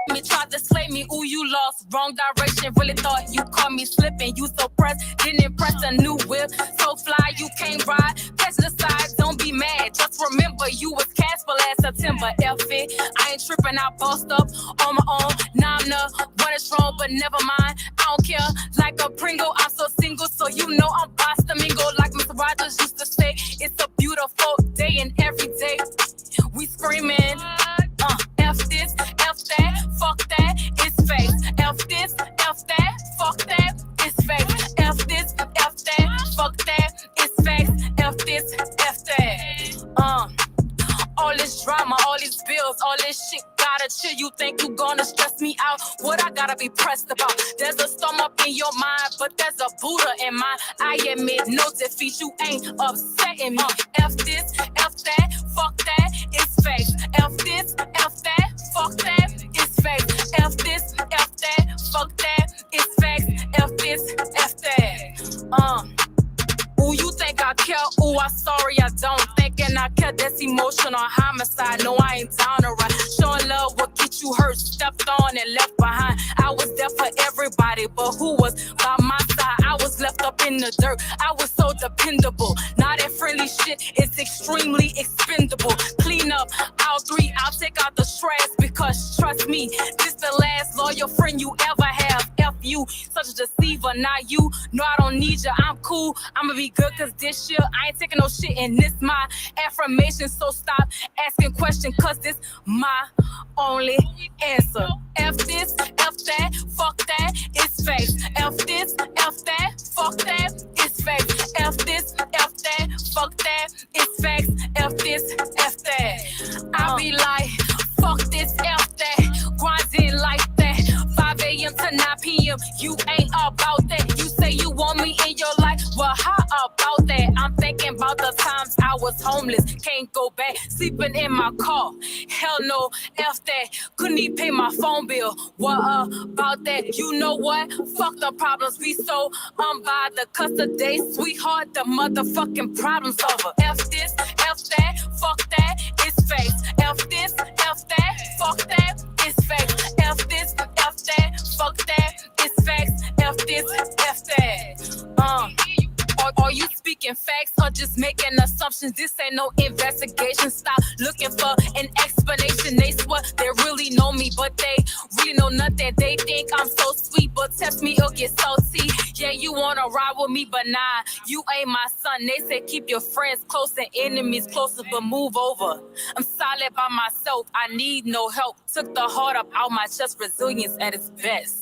me, tried to slay me. Ooh, you lost, wrong direction. Really thought you caught me slipping. You so pressed, didn't impress a new whip. So fly, you can't ride. Catch the side, don't be mad. Just remember, you was cast for last September. F it, I ain't tripping, I bossed up on my own. Now I'm the one that's wrong, but never mind. I don't care, like a Pringle, I'm so single, so you know I'm boss to mingle. Like Mr. Rogers used to say, it's a beautiful day and every day we screaming. F this, F that, fuck that, it's fake. F this, F that, fuck that, it's fake. F this, F that, fuck that, it's fake. F this, F that. All this drama, all these bills, all this shit gotta chill. You think you gonna stress me out? What I gotta be pressed about? There's a storm up in your mind, but there's a Buddha in mine. I admit no defeat, you ain't upsetting me. F this, F that, fuck that, it's fake. F this, F that, fuck that, it's fake. F this, F that, fuck that, it's fake. F this, F that. Ooh, you think I care? Ooh, I'm sorry, I don't. Thinking I care, that's emotional homicide. No, I ain't down to ride. Showing love will get you hurt, stepped on and left behind. I was there for everybody, but who was by my side? I was left up in the dirt. I was so dependable. Now that friendly shit is extremely expendable. Clean up all three, I'll take out the trash because trust me, this the last loyal friend you ever have. F you, such a deceiver, not you. No, I don't need you, I'm cool. I'ma be good cause this year I ain't taking no shit and this my affirmation. So stop asking questions cause this my only answer. F this, F that, fuck that, it's fake. F this, F that, fuck that, it's fake. F this, F that, fuck that, it's fake. F this, F that. I be like, fuck this, F that, grinding like that. 5 a.m. to 9 p.m. You ain't about that. You say you want me in your life, well, how about that? I'm thinking about the times I was homeless, can't go back, sleeping in my car. Hell no, F that, couldn't even pay my phone bill. What about that? You know what? Fuck the problems, we so unbothered. Cause today, sweetheart, the motherfucking problem solver. F this, F that, fuck that, it's fake. F this, F that, fuck that, it's fake. F this, F that, fuck that, it's facts. F this, F that. Are you speaking facts or just making assumptions? This ain't no investigation. Stop looking for an explanation. They swear they really know me, but they really know nothing. They think I'm so sweet, but test me or get salty. Yeah, you wanna ride with me, but nah, you ain't my son. They say keep your friends close and enemies closer, but move over. I'm solid by myself, I need no help. Took the heart up out my chest, resilience at its best.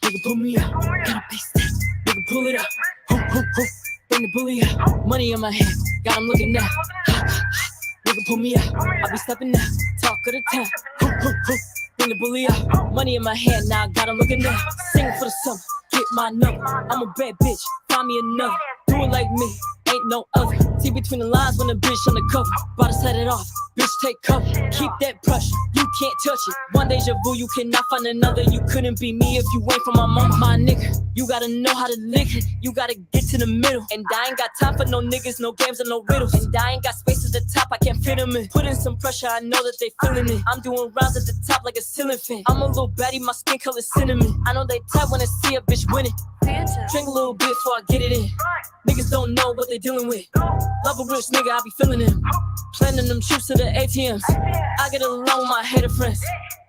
Nigga pull me up, gotta pace that. Nigga pull it up, ho ho ho. Bring the bully up, money in my hand, got him looking up. Nigga pull me up, I be stepping up, talk of the town. Ho ho ho. Bring the bully up, money in my hand, now I got him looking up. Singing for the summer, get my number. I'm a bad bitch, find me another. Do it like me, ain't no other. See between the lines when a bitch on the cover. About to set it off, bitch take cover. Keep that pressure, you can't touch it. One deja vu, you cannot find another. You couldn't be me if you ain't from my mama. My nigga, you gotta know how to lick it. You gotta get to the middle. And I ain't got time for no niggas, no games and no riddles. And I ain't got space at the top, I can't fit them in. Put in some pressure, I know that they feeling it. I'm doing rounds at the top like a ceiling fan. I'm a little baddie, my skin color cinnamon. I know they tight when they see a bitch winning. Drink a little bit before I get it in. Niggas don't know what they dealing with. Love a rich nigga, I be feeling him. Planning them trips to the ATMs. I get along with my hater friends.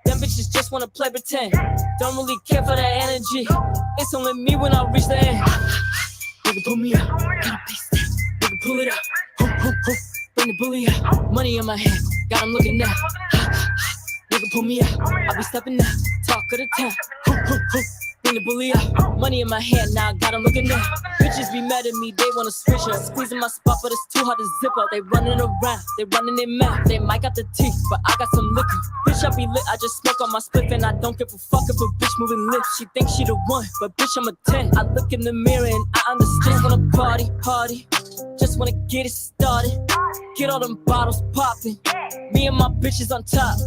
Them bitches just wanna play pretend. Don't really care for that energy. It's only me when I reach the end. Nigga pull me up, gotta pace that. Nigga pull it up, ho ho ho. Bring the bully up, money in my hand, got him looking up. Nigga pull me up, I be stepping up, talk of the town. Ho ho ho. Bring the bully up, money in my hand, now I got him looking up. Bitches be mad at me, they wanna switch up. Squeezing my spot, but it's too hard to zip up. They running around, they running their mouth. They might got the teeth, but I got some liquor. Bitch, I be lit, I just smoke on my spliff. And I don't give a fuck if a bitch moving lips. She thinks she the one, but bitch, I'm a 10. I look in the mirror and I understand. Wanna party, party, Just wanna get it started. Get all them bottles popping. Me and my bitches on top.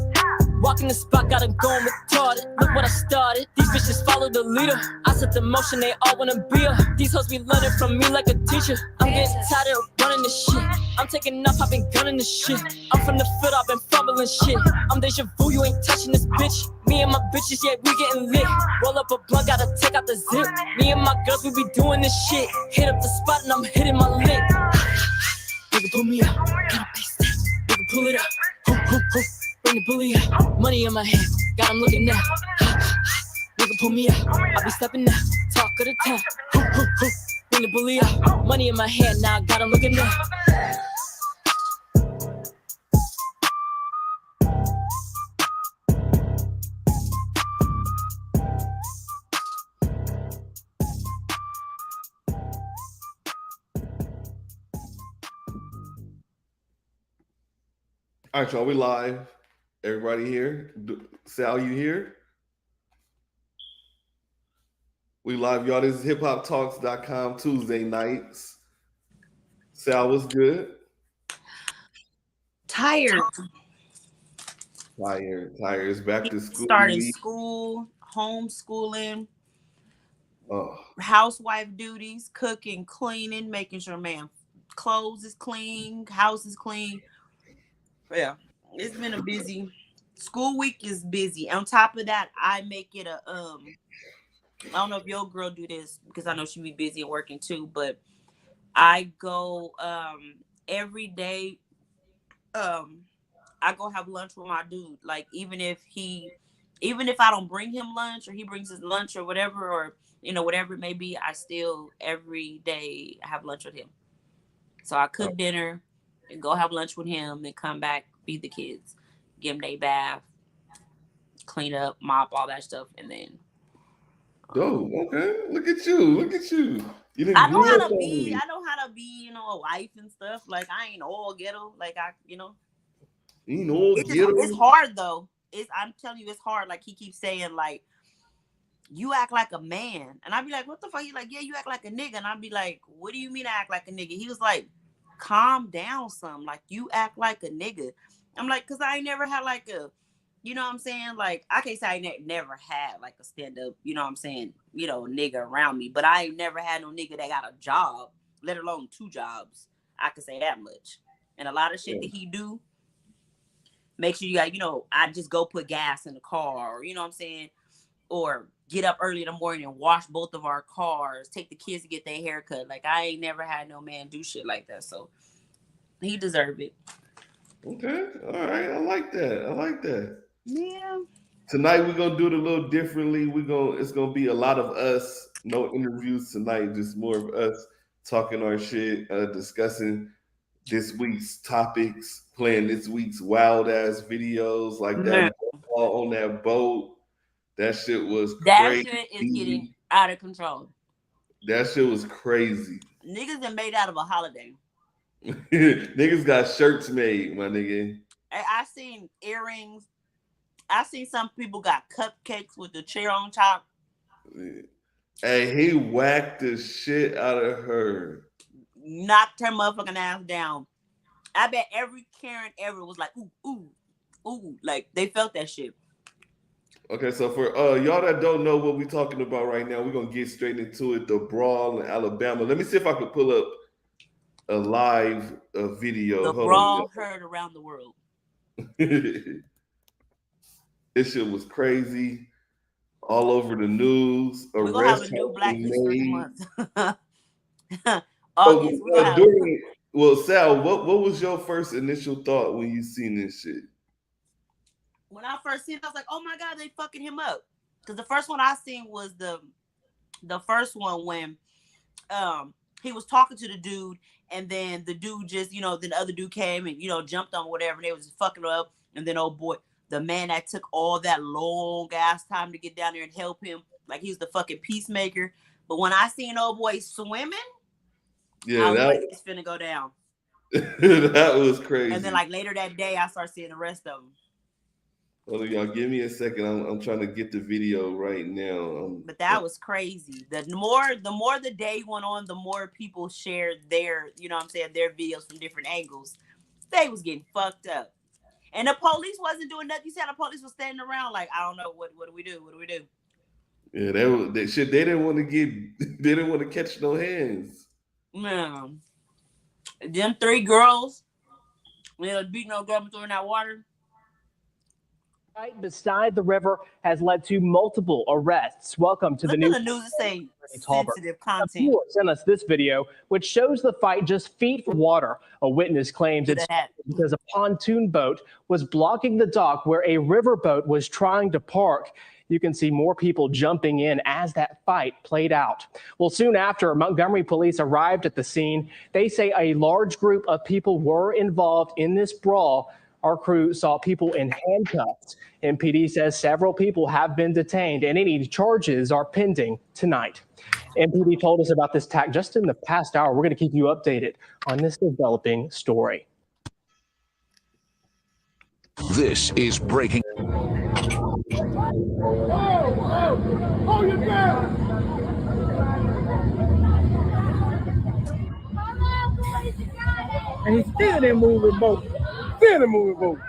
Walking the spot, got them going retarded. Look what I started. These bitches follow the leader. I set the motion, they all wanna be her. These hoes be learning from me like a teacher. I'm getting tired of running this shit. I'm taking off, I've been gunning this shit. I'm from the field, I've been fumbling shit. I'm deja vu, you ain't touching this bitch. Me and my bitches, yeah, we getting lit. Roll up a blunt, gotta take out the zip. Me and my girls, we be doing this shit. Hit up the spot and I'm hitting my lick. Nigga, pull me up, gotta pace that. Nigga, pull it up, ho, ho, ho. Bring the bully out, money in my hand, got him looking now. Nigga, pull me out, I be stepping out, talk of the town. Ho, ho, ho. Bring the bully out, money in my hand, now I got him looking now. All right, y'all, we live. Everybody here? Sal, you here? We live, y'all. This is hiphoptalks.com Tuesday nights. Sal, what's good? Tired. It's back to school. Starting school, homeschooling, housewife duties, cooking, cleaning, making sure man clothes is clean, house is clean. Yeah, it's been a busy school week. Is busy. On top of that, I make it a I don't know if your girl do this because I know she be busy and working too, but I go every day. I go have lunch with my dude. Like even if I don't bring him lunch or he brings his lunch or whatever, or whatever it may be, I still every day have lunch with him. So I cook dinner and go have lunch with him, then come back, feed the kids, give them their bath, clean up, mop, all that stuff, and then. Oh, okay. Look at you. I know how to be. A wife and stuff. Like I ain't all ghetto. Like it's hard though. I'm telling you, it's hard. Like he keeps saying, like, you act like a man, and I'd be like, what the fuck? He's like, yeah, you act like a nigga, and I'd be like, what do you mean I act like a nigga? He was like, calm down some. Like you act like a nigga. I'm like, cause I ain't never had like a. You know what I'm saying? Like, I can't say I never had, like, a stand-up, you know what I'm saying, nigga around me. But I ain't never had no nigga that got a job, let alone 2 jobs. I can say that much. And a lot of shit that he do, make sure you got, I just go put gas in the car, or, you know what I'm saying? Or get up early in the morning and wash both of our cars, take the kids to get their hair cut. Like, I ain't never had no man do shit like that. So, he deserve it. Okay. All right. I like that. Yeah. Tonight we're gonna do it a little differently. It's gonna be a lot of us, no interviews tonight, just more of us talking our shit, discussing this week's topics, playing this week's wild ass videos, like that on that boat. That shit was crazy. That shit is getting out of control. That shit was crazy. Niggas are made out of a holiday. Niggas got shirts made, my nigga. I seen earrings. I seen some people got cupcakes with the chair on top. And he whacked the shit out of her. Knocked her motherfucking ass down. I bet every Karen ever was like, ooh, ooh, ooh. Like, they felt that shit. Okay, so for y'all that don't know what we're talking about right now, we're going to get straight into it. The brawl in Alabama. Let me see if I can pull up a live video. The brawl heard around the world. This shit was crazy. All over the news. We're going to have a new Black History Month. August, well, Sal, what was your first initial thought when you seen this shit? When I first seen it, I was like, oh my God, they fucking him up. Because the first one I seen was the first one when he was talking to the dude, and then the dude just, then the other dude came and, jumped on whatever, and they was fucking up. And then, oh boy, the man that took all that long ass time to get down there and help him, like he was the fucking peacemaker. But when I seen old boy swimming, I was like, it's finna go down. That was crazy. And then like later that day, I started seeing the rest of them. Hold on, y'all. Give me a second. I'm trying to get the video right now. But that was crazy. The more the day went on, the more people shared their, you know what I'm saying, their videos from different angles. They was getting fucked up. And the police wasn't doing nothing. You said the police was standing around like, I don't know, what do we do? What do we do? Yeah, that shit. They didn't want to they didn't want to catch no hands. Man. Them 3 girls, they was beating no girl throwing that water. Right beside the river has led to multiple arrests. Welcome to the news. The news is saying sensitive content. Sent us this video, which shows the fight just feet from water. A witness claims it's because a pontoon boat was blocking the dock where a riverboat was trying to park. You can see more people jumping in as that fight played out. Well, soon after, Montgomery police arrived at the scene. They say a large group of people were involved in this brawl. Our crew saw people in handcuffs. MPD says several people have been detained and any charges are pending tonight. MPD told us about this attack just in the past hour. We're going to keep you updated on this developing story. This is breaking. Oh, you down! And he's still in moving boat. Still in moving boat.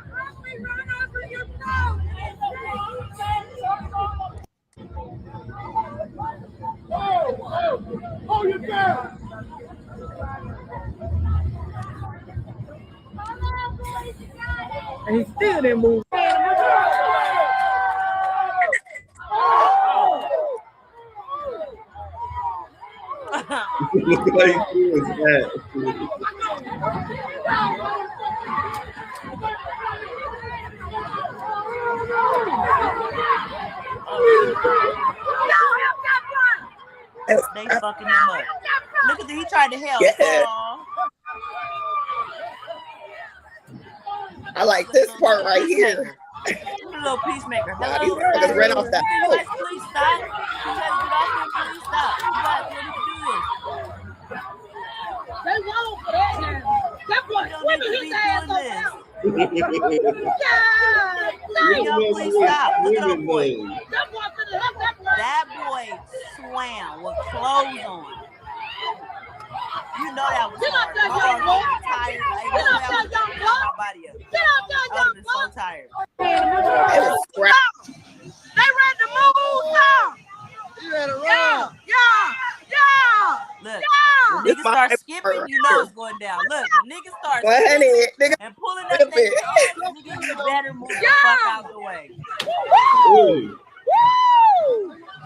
Oh, you down! And he's still in moving. They fucking him up. Look at that, he tried to help. Yeah. I like this part right here. Little peacemaker. Wow, Hello, these motherfuckers ran off that you boat. guys please stop. You guys get off here, please stop. You guys ready to do this? They won't for that now. That boy swimming his ass on down. Please stop. Look at that boy. That boy finna help that boy. That boy swam with clothes on. You know that was hard. Get My out there, young boy. arms were tired. Get out there, young boy. My body up. Get out there, I young was boy. so tired. It was scrap. They ready to move now. You ready to run? Yeah. Look, Yeah. when niggas start skipping, you know it's going down. Look, when niggas start Go ahead, skipping nigga. and pulling up their pants, nigga, you better move the fuck out the way. Woo! Woo!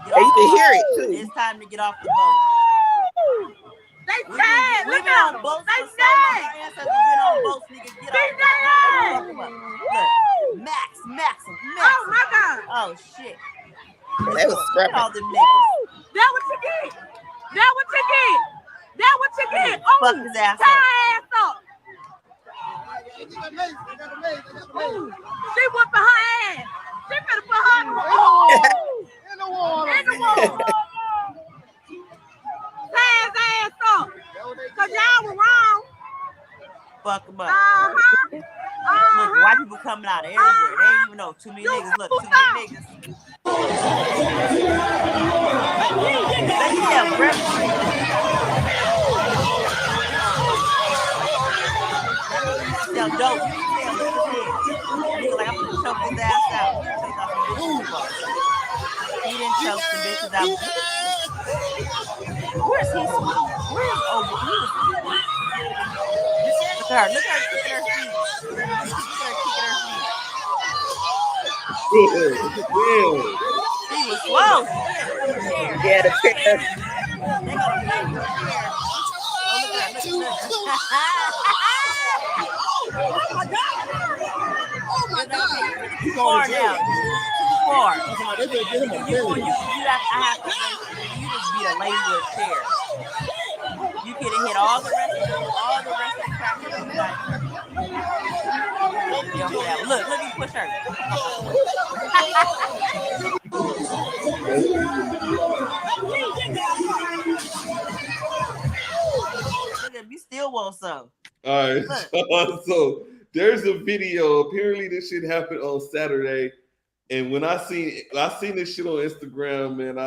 Get And you off can the hear boat. it too. It's time to get off the boat. They We've sad. been Look at on them. boats They for so long. Our sad. ancestors been on boats, nigga. Get They off the sad. boat. Look, Max. Oh my God. Oh shit. That was Look at scrappy. all them niggas. That what you get. That what you get. That what you get. Oh, Fuck his ass tie up. her ass up. Ooh, she whooping her ass. She finna put her in the water. In the water. Tie his ass up. Cause y'all were wrong. Fuck them up. Uh-huh. Look, white people coming out of everywhere. They ain't even know. Too many niggas. Look, too many niggas. Let me tell dope. Nigga, like I'm gonna choke his ass out. He didn't choke some bitches out. Where's he? Where's Look at her. Look at her kicking her feet. Look at her kicking her feet. He was slow. Yeah, the chair. They gonna play with the chair. Oh, look at her. Look at Oh my God. Too far now. Too far. I have to you just beat a lady with a chair. You could have hit all the rest of the crackers tonight. Look, he push her. Look at me, still want some. All right, so there's a video. Apparently, this shit happened on Saturday, and when I seen this shit on Instagram, man,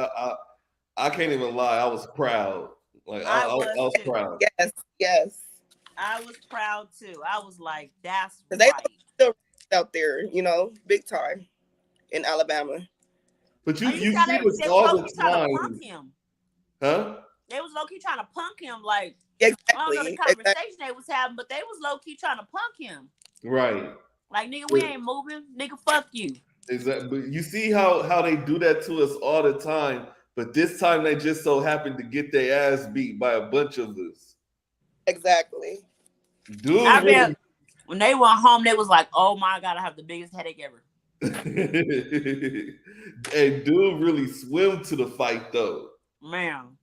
I can't even lie. I was proud. Like I was proud. Yes. I was proud too. I was like, that's They right. still out there, big time in Alabama. But you see they this was all low-key the trying to time, punk him. huh? They was low key trying to punk him, like Exactly. I don't know the conversation they was having, but they was low key trying to punk him. Right. Like, nigga, we ain't moving. Nigga, fuck you. Exactly. But you see how they do that to us all the time. But this time they just so happened to get their ass beat by a bunch of us. Exactly. Dude, I mean, when they went home, they was like, "Oh my god, I have the biggest headache ever." Hey, dude really swim to the fight though. Man.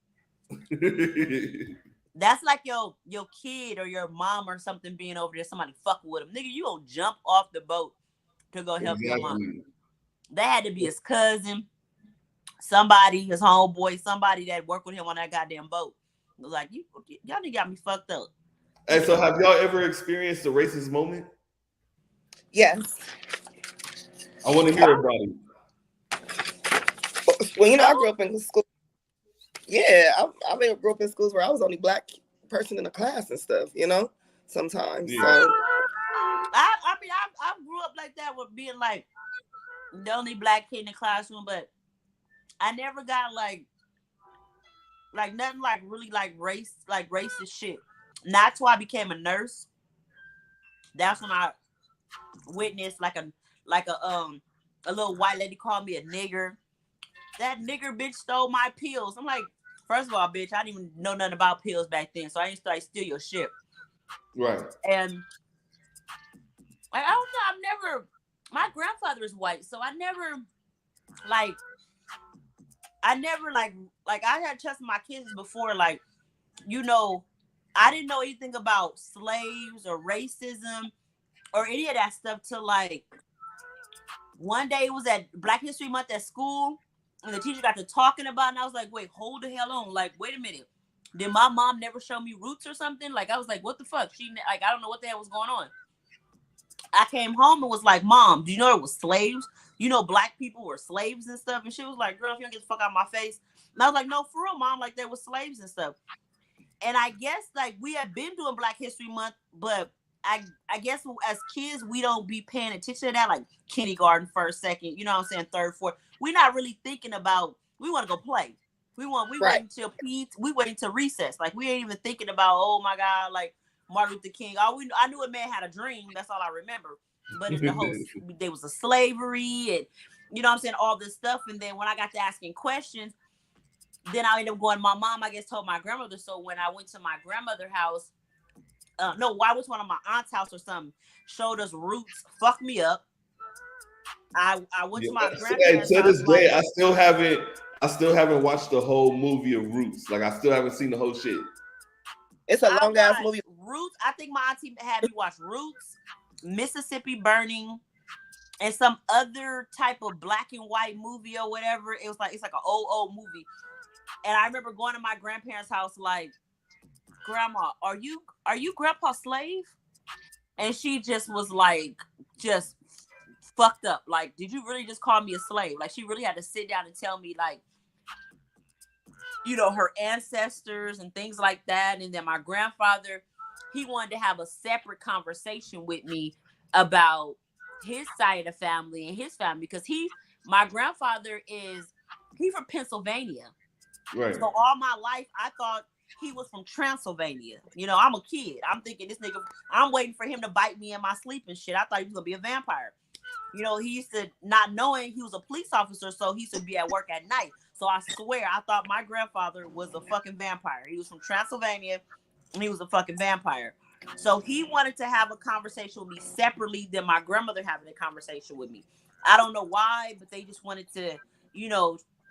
That's like your kid or your mom or something being over there, somebody fucking with him. Nigga, you gonna jump off the boat to go help your mom. That had to be his cousin, somebody, his homeboy, somebody that worked with him on that goddamn boat. It was like, y'all done got me fucked up. Hey, so have y'all ever experienced a racist moment? Yes. I want to hear about it. Well, I grew up in school. Yeah, I grew up in schools where I was the only black person in the class and stuff, sometimes. Yeah. So. I grew up like that with being like the only black kid in the classroom, but I never got like nothing like really like racist shit. And that's why I became a nurse. That's when I witnessed like a little white lady called me a nigger. That nigger bitch stole my pills. I'm like, first of all, bitch, I didn't even know nothing about pills back then, so I didn't start steal your shit. Right. And I don't know. My grandfather is white, so I never I had trust my kids before, I didn't know anything about slaves or racism or any of that stuff till one day it was at Black History Month at school, and the teacher got to talking about it, and I was like, wait, hold the hell on. Like, wait a minute. Did my mom never show me roots or something? Like, I was like, what the fuck? I don't know what the hell was going on. I came home and was like, Mom, do you know it was slaves? Black people were slaves and stuff. And she was like, girl, if you don't get the fuck out of my face. And I was like, no, for real, Mom, like there were slaves and stuff. And I guess we have been doing Black History Month, but I guess as kids, we don't be paying attention to that, like kindergarten, first, second, you know what I'm saying, third, fourth. We're not really thinking about, we want to go play. We wait until we wait until recess. Like, we ain't even thinking about, oh my God, like Martin Luther King. I knew a man had a dream. That's all I remember. But it's there was a slavery and, you know what I'm saying, all this stuff. And then when I got to asking questions, then I ended up going, my mom, I guess, told my grandmother. So when I went to my grandmother's house, I went to one of my aunt's house or something, showed us roots, fucked me up. I went to my grandparents' to this house, day, I still haven't watched the whole movie of Roots. Like, I still haven't seen the whole shit. It's a long ass movie. Roots. I think my auntie had me watch Roots, Mississippi Burning, and some other type of black and white movie or whatever. It's like an old movie. And I remember going to my grandparents' house like, Grandma, are you Grandpa's slave? And she just was like, just fucked up. Like, did you really just call me a slave? Like, she really had to sit down and tell me, like, her ancestors and things like that. And then my grandfather, he wanted to have a separate conversation with me about his side of the family and his family, because my grandfather he's from Pennsylvania. Right. So all my life, I thought he was from Transylvania. I'm a kid. I'm thinking this nigga, I'm waiting for him to bite me in my sleep and shit. I thought he was going to be a vampire. He used to, not knowing he was a police officer, so he used to be at work at night. So I swear, I thought my grandfather was a fucking vampire. He was from Transylvania, and he was a fucking vampire. So he wanted to have a conversation with me separately than my grandmother having a conversation with me. I don't know why, but they just wanted to,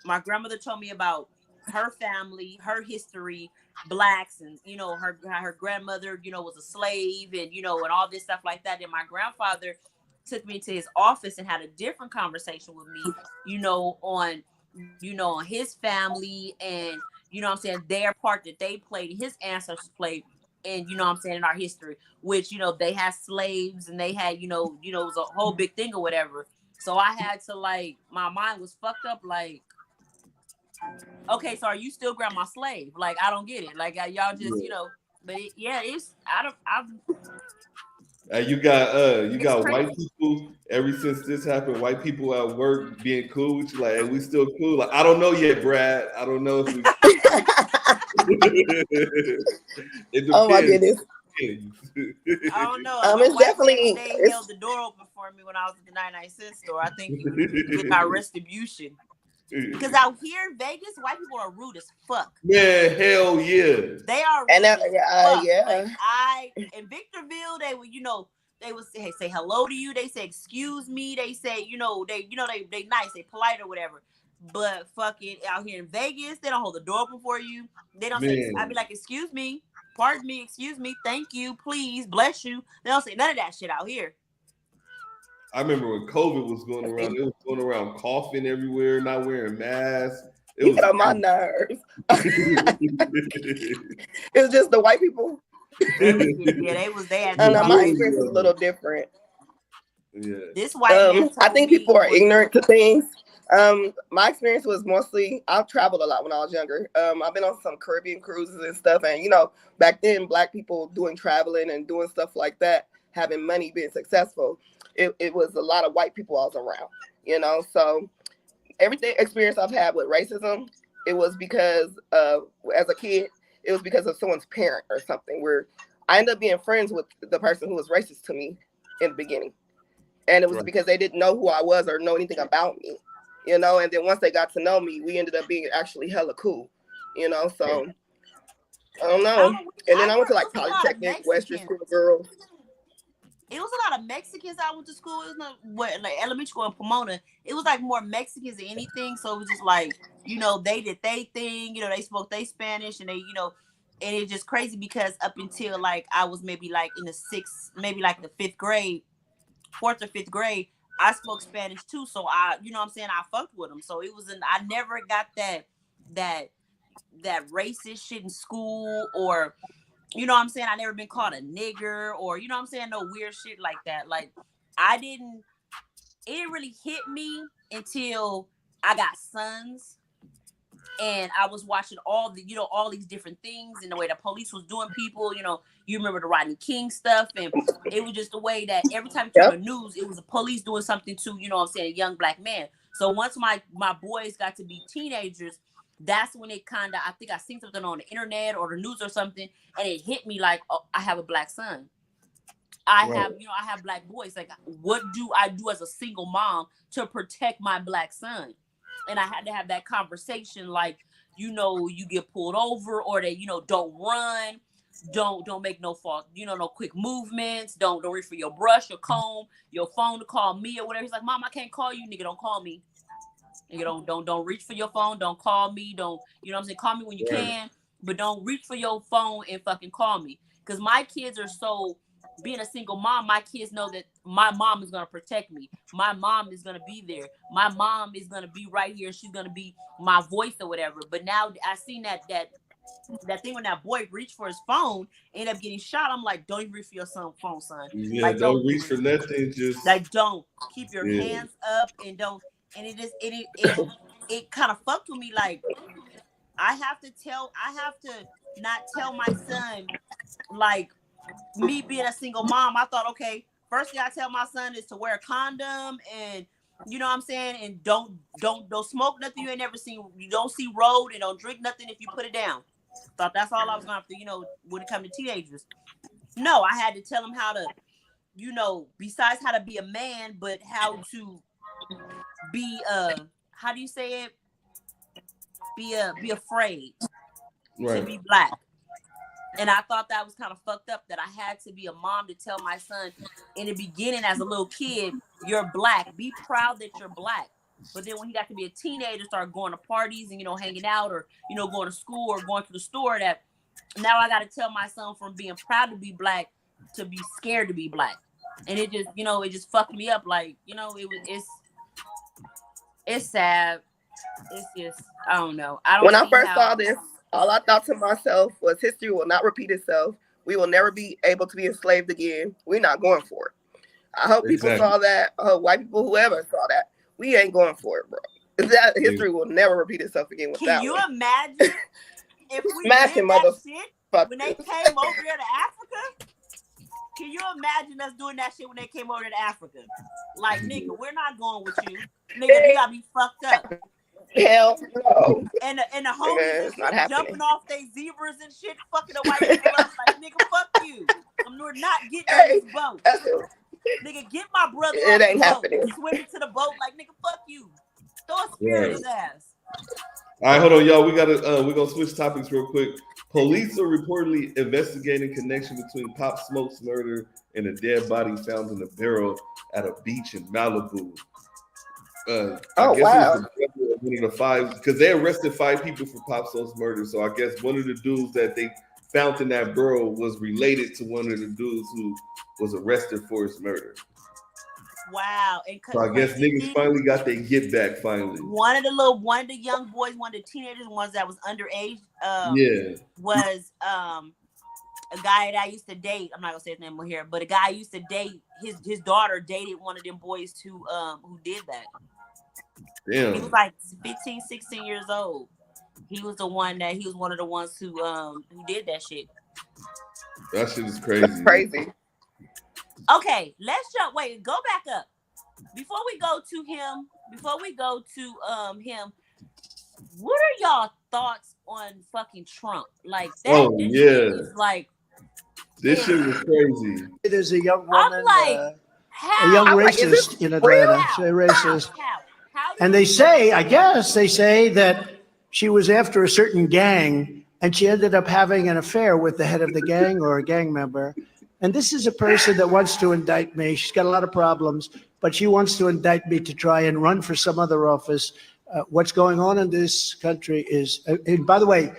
my grandmother told me about her family, her history, blacks, and her grandmother, was a slave, and and all this stuff like that. And my grandfather took me to his office and had a different conversation with me, on his family and what I'm saying, their part that they played, his ancestors played and you know what I'm saying, in our history, which, you know, they had slaves and they had, you know, it was a whole big thing or whatever. So I had to, like, my mind was fucked up, like, okay, so are you still grandma's slave? Like, I don't get it. Like, y'all just, you know, but it's, you got crazy. white people, ever since this happened, white people at work being cool with you, like, hey, we still cool. Like, I don't know yet, Brad. I don't know if we it depends. Oh my goodness. I don't know. It's definitely they held the door open for me when I was at the 99-cent store. I think it got retribution. Because out here in Vegas, white people are rude as fuck. Man, hell yeah. They are rude and as fuck. yeah. Like, in Victorville, they would, you know, they would say hello to you. They say excuse me. They say, they nice, they polite or whatever. But fucking out here in Vegas, they don't hold the door open for you. They don't say, I'd be like, excuse me, pardon me, excuse me, thank you, please, bless you. They don't say none of that shit out here. I remember when COVID was going around, it was going around coughing everywhere, not wearing masks. It was on my nerves. It was just the white people. They had my experience was a little different. Yeah. This white I think people are ignorant to things. My experience was mostly, I've traveled a lot when I was younger. I've been on some Caribbean cruises and stuff, and you know, back then Black people doing traveling and doing stuff like that, having money, being successful, it was a lot of white people I was around, you know. So everything experience I've had with racism, it was because as a kid, it was because of someone's parent or something, where I ended up being friends with the person who was racist to me in the beginning. And it was because they didn't know who I was or know anything about me, you know. And then once they got to know me, we ended up being actually hella cool, you know. So I don't know. And then I went to like Polytechnic, Western School of Girls. It was a lot of Mexicans I went to school. It was not like elementary school in Pomona. It was like more Mexicans than anything. So it was just like, you know, they did their thing. You know, they spoke their Spanish, and they, you know, and it's just crazy because up until like I was maybe like in the the 5th grade, 4th or 5th grade, I spoke Spanish too. So I, you know what I'm saying, I fucked with them. So it was I never got that racist shit in school, or, you know what I'm saying, I never been called a nigger, or, you know what I'm saying, no weird shit like that. Like, it didn't really hit me until I got sons, and I was watching all these different things, and the way the police was doing people. You know, you remember the Rodney King stuff, and it was just the way that every time you turn the news, it was the police doing something to, you know what I'm saying, a young Black man. So once my boys got to be teenagers, that's when it kind of, I think I seen something on the internet or the news or something, and it hit me like, oh, I have a Black son. I have Black boys. Like, what do I do as a single mom to protect my Black son? And I had to have that conversation, like, you know, you get pulled over, or they, you know, don't run, don't make no fault, you know, no quick movements, don't reach for your brush, your comb, your phone to call me or whatever. He's like, Mom, I can't call you, nigga, don't call me. Nigga, don't reach for your phone, don't call me, don't, you know what I'm saying, call me when you can, but don't reach for your phone and fucking call me. Because my kids are so, being a single mom, my kids know that my mom is going to protect me. My mom is going to be there. My mom is going to be right here. She's going to be my voice or whatever. But now I seen that thing when that boy reached for his phone, ended up getting shot. I'm like, don't even reach for your phone, son. Yeah, like, don't reach for nothing. Just like, don't keep your hands up, and don't. And it kind of fucked with me. Like, I have to not tell my son, like, me being a single mom. I thought, okay, first thing I tell my son is to wear a condom, and, you know what I'm saying, and don't smoke nothing you ain't never seen. You don't see road, and don't drink nothing if you put it down. Thought that's all I was gonna have to, you know, when it comes to teenagers. No, I had to tell them how to, you know, besides how to be a man, but how to be how do you say it? Be afraid to be Black. And I thought that was kind of fucked up, that I had to be a mom to tell my son in the beginning as a little kid, you're Black. Be proud that you're Black. But then when he got to be a teenager, start going to parties and, you know, hanging out, or, you know, going to school or going to the store, that now I got to tell my son from being proud to be Black to be scared to be Black. And it just, you know, it just fucked me up. Like, you know, it's sad. It's just, I don't know. When I first saw this, all I thought to myself was history will not repeat itself. We will never be able to be enslaved again. We're not going for it. I hope people Exactly. saw that. I hope white people, whoever saw that. We ain't going for it, bro. That history will never repeat itself again with Can that you one. imagine if we Smashing did that motherfuckers. shit when they came over here to Africa? Can you imagine us doing that shit when they came over to Africa? Like, nigga, we're not going with you. Nigga, you gotta be fucked up. Hell no. And the Nigga, homies it's and not shit happening. jumping off they zebras and shit, fucking the white people up. Like, nigga, fuck you. We're not getting on this boat. That's it. Nigga, get my brother It off ain't the happening. boat. Swim into the boat like, nigga, fuck you. Throw a spear in his ass. All right, hold on, y'all. We're gonna switch topics real quick. Police are reportedly investigating connection between Pop Smoke's murder and a dead body found in a barrel at a beach in Malibu. Oh, I guess wow. it was one of the five, because they arrested 5 people for Pop Smoke's murder. So I guess one of the dudes that they found in that barrel was related to one of the dudes who was arrested for his murder. Wow. And So I guess niggas finally got their get back finally. one of the young boys, one of the teenagers, ones that was underage, was a guy that I used to date. I'm not gonna say his name here, but a guy I used to date. His daughter dated one of them boys who did that. Damn. He was like 15, 16 years old. He was one of the ones who did that shit. That shit is crazy. That's crazy. Okay, let's jump. Wait, go back up. Before we go to him, what are y'all thoughts on fucking Trump? Like that? Oh, this yeah. shit is like This shit was crazy. There's a young I'm woman, like, how? a young I'm like, is this racist in real? Atlanta. She's a racist. How And they say, I guess, they say that she was after a certain gang and she ended up having an affair with the head of the gang or a gang member. And this is a person that wants to indict me. She's got a lot of problems, but she wants to indict me to try and run for some other office. What's going on in this country is, and by the way,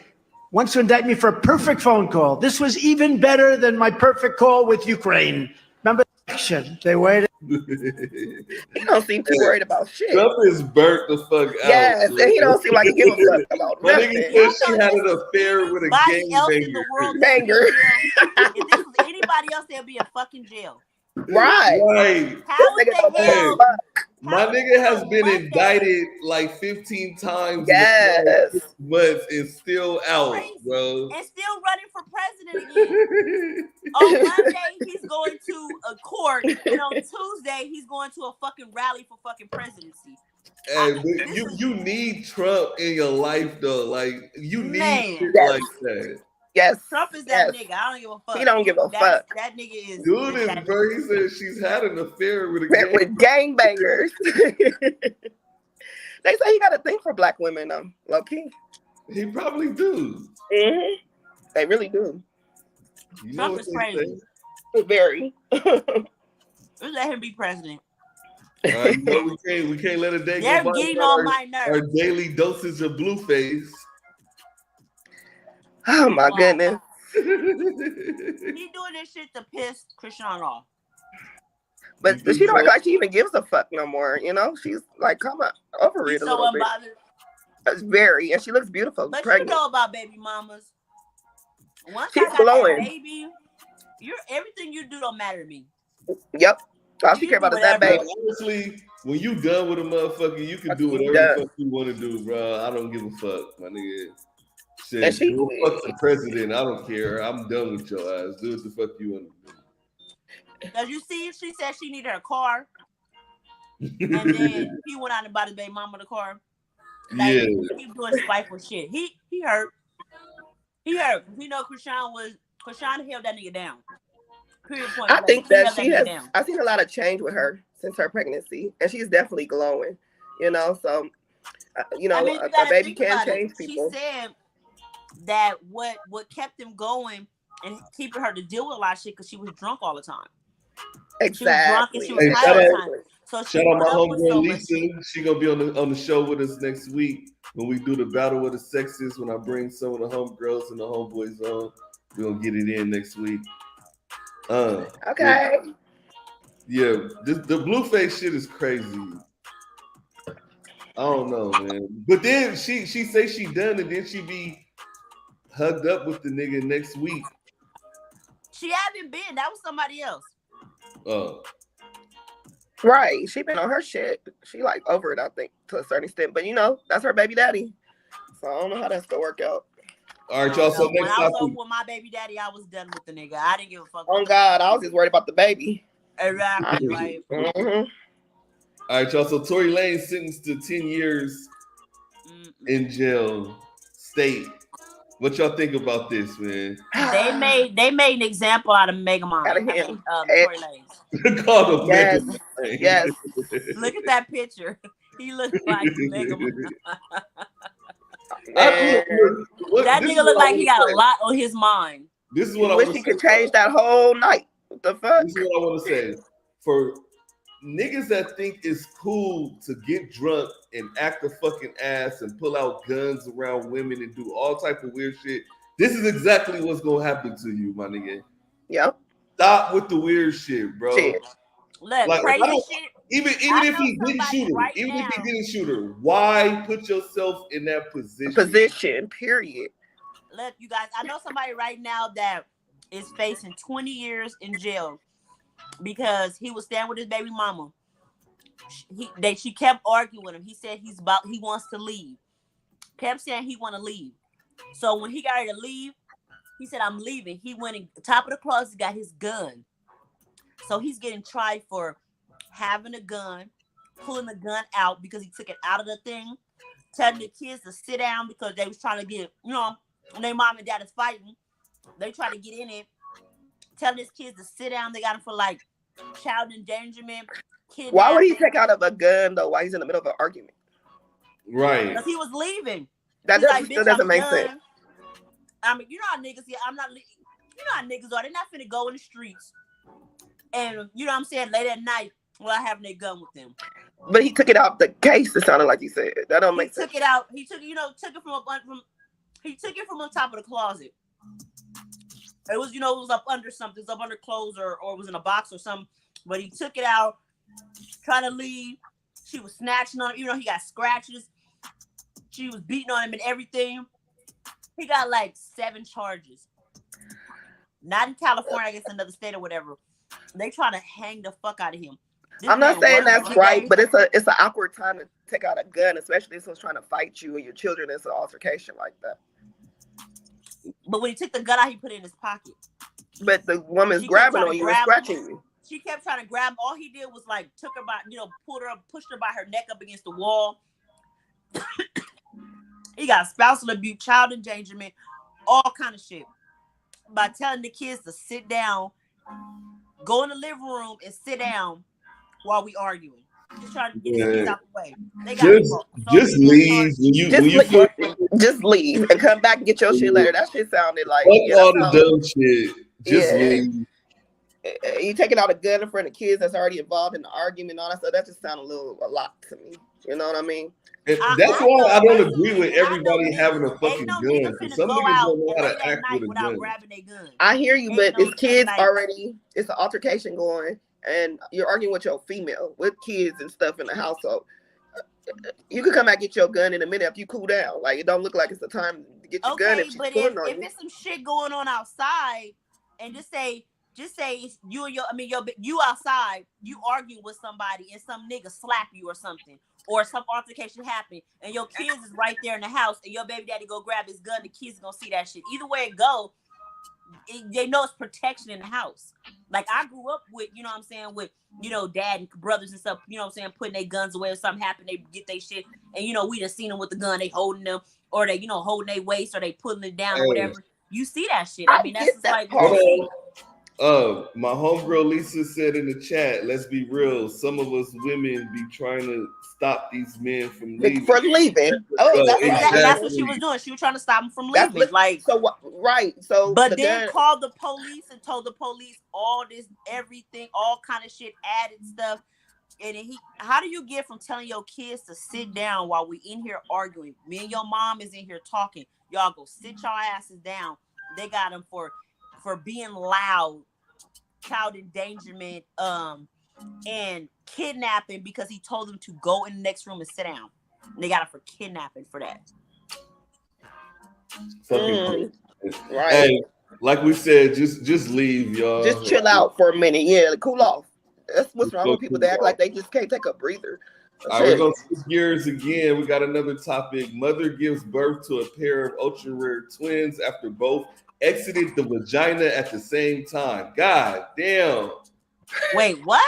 wants to indict me for a perfect phone call. This was even better than my perfect call with Ukraine. Remember the election? They waited. He don't seem too worried about shit. Trump is burnt the fuck out. Yes, and he don't seem like he give a fuck about My nothing. nigga said she had an affair with a Anybody else in the gangbanger. world Banger. if this was anybody else, they'd be in fucking jail. Right. Right. How This in nigga don't the give a hell? fuck. My nigga has been indicted like 15 times Yes. in the past 6 months and still out, Crazy. bro. And still running for president again. On Monday, he's going to a court, and on Tuesday, he's going to a fucking rally for fucking presidency. Hey, but you need Trump in your life though. Like you need Man. shit Yes. like that. Yes. Trump is that Yes. nigga. I don't give a fuck. He don't give a fuck. That nigga is. Dude is that bro. He said she's had an affair with a Met with gangbangers. They say he got a thing for black women, low key. He probably do. Mm-hmm. They really do. You know Trump what is they crazy. say? Very. Let's let him be president. You know we can't let a day They're go by getting without on my our nerves. daily dosage of Blueface. Oh my Wow. goodness. He doing this shit to piss Krishan off. But she don't act like she even gives a fuck no more. You know, she's like, come on, over He's it a so little bit. unbothered. It's very, and she looks beautiful. But pregnant. you know about baby mamas. Once She's I got that glowing. baby, everything you do don't matter to me. Yep. All she You care about do is that whatever. baby. Honestly, when you done with a motherfucker, you can do He whatever does. the fuck you want to do, bro. I don't give a fuck, my nigga. Shit, And she- go fuck the president. I don't care. I'm done with your ass. Do what the fuck you want Cause you see, she said she needed a car, and then he went out and bought his baby mama the car. Like, Yeah. he keep doing spiteful shit. He hurt. He hurt. You know, Krishan held that nigga down. Period. Point. I think He that held she nigga has. down. I've seen a lot of change with her since her pregnancy, and she's definitely glowing. You know, so you know, I mean, you a gotta baby think can about it. change people. She said that what kept him going and keeping her to deal with a lot of shit because she was drunk all the time. Exactly. She was drunk and she was high all the time. So she Shout out put my up with so homegirl much shit. Lisa. She gonna be on the show with us next week when we do the battle of the sexes. When I bring some of the homegirls and the homeboys on, we gonna get it in next week. Okay. Yeah, the Blueface shit is crazy. I don't know, man. But then she say she done, and then she be hugged up with the nigga next week. She haven't been. That was somebody else. Oh. Right. She been on her shit. She like over it, I think, to a certain extent. But you know, that's her baby daddy. So I don't know how that's gonna work out. All right, y'all. So when next I was topic. over with my baby daddy, I was done with the nigga. I didn't give a fuck. Oh God, I was just worried about the baby. Exactly. Like, Mhm. All right, y'all. So Tory Lanez sentenced to 10 years in jail. State. What y'all think about this, man? they made an example out of Megamind. Out of him. Tory Lanez. Called him Yes. Megamind. Yes. Look at that picture. He looks like Megamind. Man. That nigga look like he got a lot on his mind. This is what I I wish want he to say. could change that whole night. What the fuck? This is what I want to say. For niggas that think it's cool to get drunk and act a fucking ass and pull out guns around women and do all type of weird shit, this is exactly what's gonna happen to you, my nigga. Yep. Stop with the weird shit, bro. Shit. Look, Like, crazy I don't- shit. Even I if know he didn't somebody shoot her, right even if now- he didn't shoot her, why put yourself in that position? Position, period. Look, you guys, I know somebody right now that is facing 20 years in jail because he was staying with his baby mama. She kept arguing with him. He said he wants to leave. Kept saying he want to leave. So when he got ready to leave, he said, I'm leaving. He went in the top of the closet, got his gun. So he's getting tried for having a gun, pulling the gun out because he took it out of the thing, telling the kids to sit down because they was trying to get, you know, when their mom and dad is fighting, they try to get in it, telling his kids to sit down. They got him for like child endangerment. Why would he take out of a gun though while he's in the middle of an argument? Right. Because he was leaving. That He's still doesn't make I'm sense. done. I mean, you know how niggas, you know how niggas are. They're not finna go in the streets and, you know what I'm saying, late at night while having their gun with them. But he took it out the case. It sounded like you said. That don't make He sense. took it out. He took it from on top of the closet. It was, you know, it was up under something. It was up under clothes or it was in a box or something. But he took it out, trying to leave. She was snatching on him. You know, he got scratches. She was beating on him and everything. He got like 7 charges. Not in California, I guess another state or whatever. They trying to hang the fuck out of him. This I'm not man saying worked that's right, every but day. it's an awkward time to take out a gun, especially if someone's trying to fight you and your children. It's an altercation like that. But when he took the gun out, he put it in his pocket. But the woman's She kept grabbing trying on to you and grab scratching him. you. She kept trying to grab him. All he did was like took her by, you know, pulled her up, pushed her by her neck up against the wall. He got spousal abuse, child endangerment, all kind of shit. By telling the kids to sit down, go in the living room and sit down while we arguing. Just trying to get his kids out the way. They got Just leave when you feel Just leave and come back and get your shit later. That shit sounded like all the dumb shit. Just leave. You taking out a gun in front of kids that's already involved in the argument and all that stuff. That just sounded a lot to me. You know what I mean? And that's why I don't agree with everybody having a fucking gun. Because some niggas don't know how to act with a gun. I hear you, but it's kids already. It's an altercation going, and you're arguing with your female, with kids and stuff in the household. You could come out and get your gun in a minute if you cool down. Like, it don't look like it's the time to get your gun if she's but pulling on if you. it's some shit going on outside, and just say it's you and you outside, you arguing with somebody, and some nigga slap you or something, or some altercation happen, and your kids is right there in the house, and your baby daddy go grab his gun, the kids gonna see that shit. Either way it go, they know it's protection in the house. Like, I grew up with, you know what I'm saying, with, you know, dad and brothers and stuff, you know what I'm saying, putting their guns away. If something happened, they get their shit, and you know, we done seen them with the gun, they holding them, or they, you know, holding their waist, or they pulling it down, or whatever. You see that shit. I mean, that's just like. My homegirl Lisa said in the chat, let's be real, some of us women be trying to stop these men from leaving. That's what she was doing. She was trying to stop him from leaving. But then called the police and told the police all this, everything, all kind of shit, added stuff. And how do you get from telling your kids to sit down while we in here arguing? Me and your mom is in here talking. Y'all go sit your asses down. They got him for being loud, child endangerment, and kidnapping because he told them to go in the next room and sit down. And they got him for kidnapping for that. Fucking right. Hey, Like we said, just leave, y'all. Just chill out for a minute. Yeah, cool off. That's what's wrong with people. They act like they just can't take a breather. All right, we're gonna switch gears again. We got another topic. Mother gives birth to a pair of ultra rare twins after both exited the vagina at the same time. God damn. Wait, what?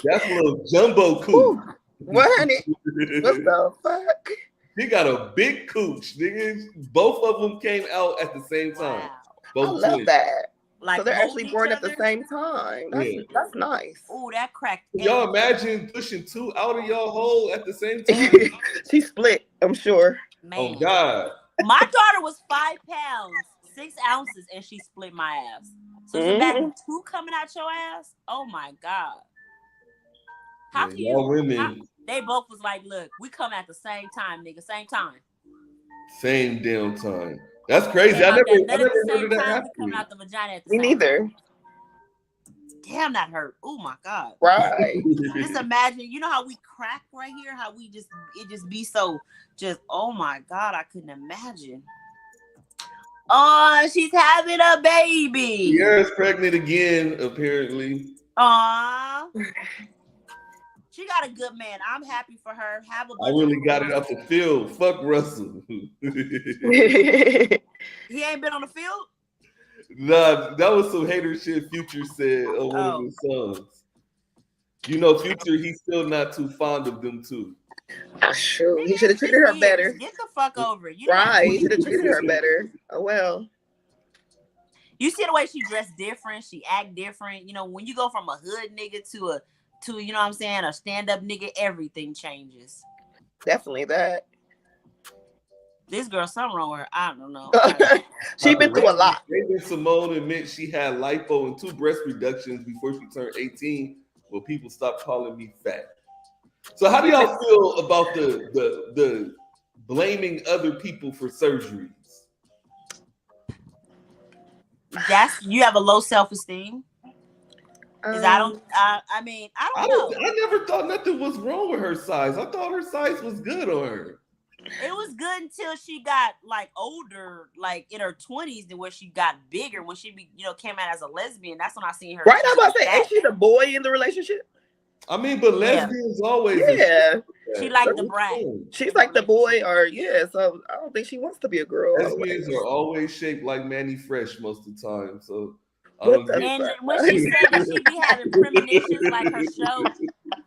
That's a little jumbo cooch. What, honey? What the fuck? He got a big cooch, nigga. Both of them came out at the same time. Wow. Both I love twins. that. Like So they're hold actually each born at the other? same time. That's nice. Ooh, that cracked. Y'all imagine pushing two out of y'all hole at the same time? She split, I'm sure. Man. Oh God. My daughter was 5 pounds, 6 ounces, and she split my ass. So just imagine two coming out your ass. Oh my God. How can y'all women. They both was like, look, we come at the same time, nigga. Same time. Same damn time. That's crazy. Yeah, I never at heard the of same that time, we happening. coming out the vagina at the Me same neither. time. Damn, that hurt. Oh my God. Right. Just imagine, you know how we crack right here, how we just it just be so just oh my God, I couldn't imagine. Oh, she's having a baby. Sierra's pregnant again, apparently. Aw. She got a good man. I'm happy for her. Have a I bunch really of got it out the field. Fuck Russell. He ain't been on the field? Nah, that was some hater shit Future said on one of his songs. You know, Future, he's still not too fond of them too. True. He should have treated her better. Get the fuck over it. You Right. He should have treated her better. Oh well. You see the way she dressed different, she act different. You know, when you go from a hood nigga to you know what I'm saying, a stand-up nigga, everything changes. Definitely that. This girl, something wrong with her. I don't know. She been through a lot. Raven Simone admits she had lipo and 2 breast reductions before she turned 18. Well, people stopped calling me fat. So how do y'all feel about the blaming other people for surgeries? That's you have a low self-esteem. Because I mean, I don't know. I never thought nothing was wrong with her size. I thought her size was good on her. It was good until she got like older, like in her 20s, than where she got bigger. When she came out as a lesbian, that's when I seen her. Right, I'm about to say, ain't she the boy in the relationship? I mean, but lesbians always. Yeah. She like the brat. She's like the boy, so I don't think she wants to be a girl. Lesbians are always shaped like Manny Fresh most of the time. So I And when she said that she be having premonitions like her show,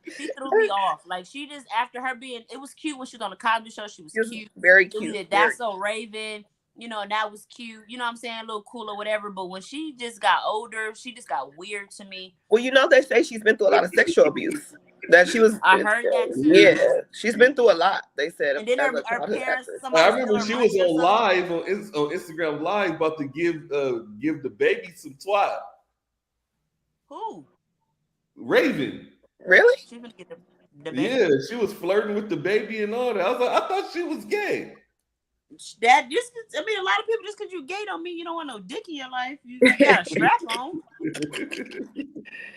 she threw me off. Like she just after her being, it was cute when she was on the Cosby Show. She was cute, very She cute. did That's So Raven, and that was cute. You know what I'm saying, a little cool or whatever. But when she just got older, she just got weird to me. Well, they say she's been through a lot of sexual abuse. That she was. I heard that too. Yeah, she's been through a lot. They said. And then her parents. I remember she was on live on Instagram Live about to give the baby some twat. Who? Raven. Really? She gonna get the baby. Yeah, she was flirting with the baby and all that. I was like, I thought she was gay. A lot of people, just because you gay don't mean you don't want no dick in your life. You got a strap on.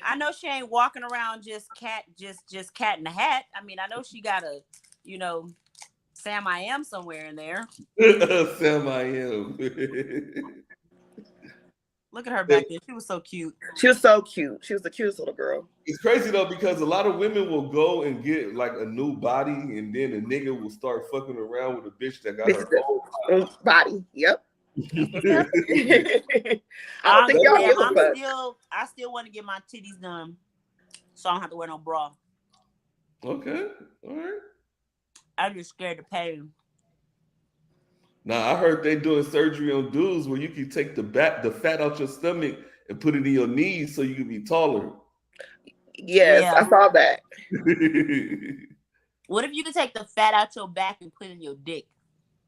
I know she ain't walking around just cat in the hat. I mean, I know she got a, Sam I Am somewhere in there. Sam I Am. Look at her back there. She was so cute. She was so cute. She was the cutest little girl. It's crazy though, because a lot of women will go and get like a new body, and then a nigga will start fucking around with a bitch that got her own body. Yep. I still want to get my titties done, so I don't have to wear no bra. Okay, all right. I'm just scared to pay. Now I heard they doing surgery on dudes where you can take the fat out your stomach and put it in your knees so you can be taller. Yes, I saw that. What if you could take the fat out your back and put it in your dick?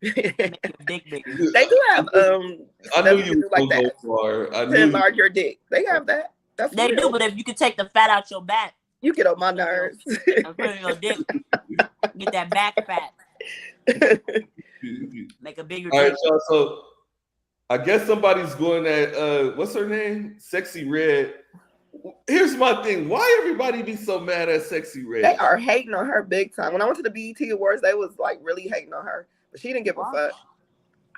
Make your dick bigger. They do have I knew you like that. To enlarge your dick. They have that. That's they do, but if you could take the fat out your back, you get on my nerves. And put it in your dick. Get that back fat. Make a bigger. All right, y'all. So I guess somebody's going at what's her name? Sexy Red. Here's my thing. Why everybody be so mad at Sexy Red? They are hating on her big time. When I went to the BET Awards, they was like really hating on her. But she didn't give a fuck.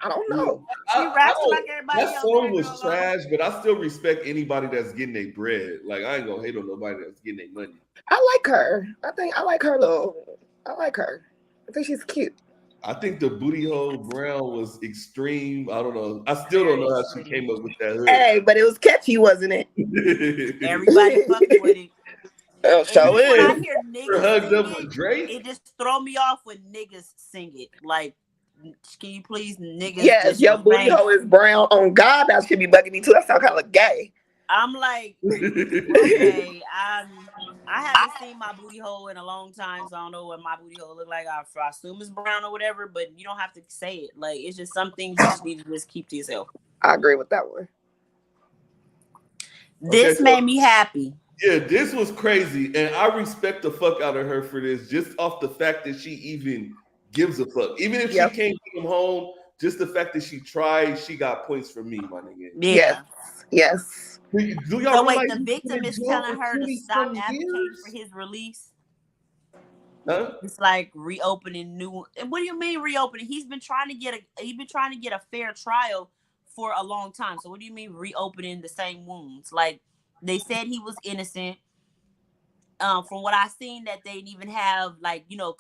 I don't know. She raps like everybody That else. song was trash, but I still respect anybody that's getting their bread. Like I ain't gonna hate on nobody that's getting their money. I like her. I like her little. I like her. I think she's cute. I think the booty hole Brown was extreme. I don't know. I still don't know how she came up with that hood. Hey, but it was catchy, wasn't it? Everybody fucking with it. Oh, so when I is. hear niggas Hugged sing up with Drake. it just throw me off when niggas sing it. Like, can you please niggas? Yes, your booty hole is brown. On God, that should be bugging me too. That sounds kind of gay. I'm like, okay, I haven't seen my booty hole in a long time, so I don't know what my booty hole look like. I assume it's brown or whatever, but you don't have to say it. Like, it's just some things you just need to just keep to yourself. I agree with that one. This made me happy. Yeah, this was crazy, and I respect the fuck out of her for this, just off the fact that she even gives a fuck. Even if she can't get him home, just the fact that she tried, she got points for me, my nigga. Yeah. Yes. Do y'all So wait, realize the victim is telling her to stop advocating for his release? Huh? It's like reopening new. And what do you mean reopening? He's been trying to get a fair trial for a long time. So what do you mean reopening the same wounds? Like, they said he was innocent. From what I seen, that they didn't even have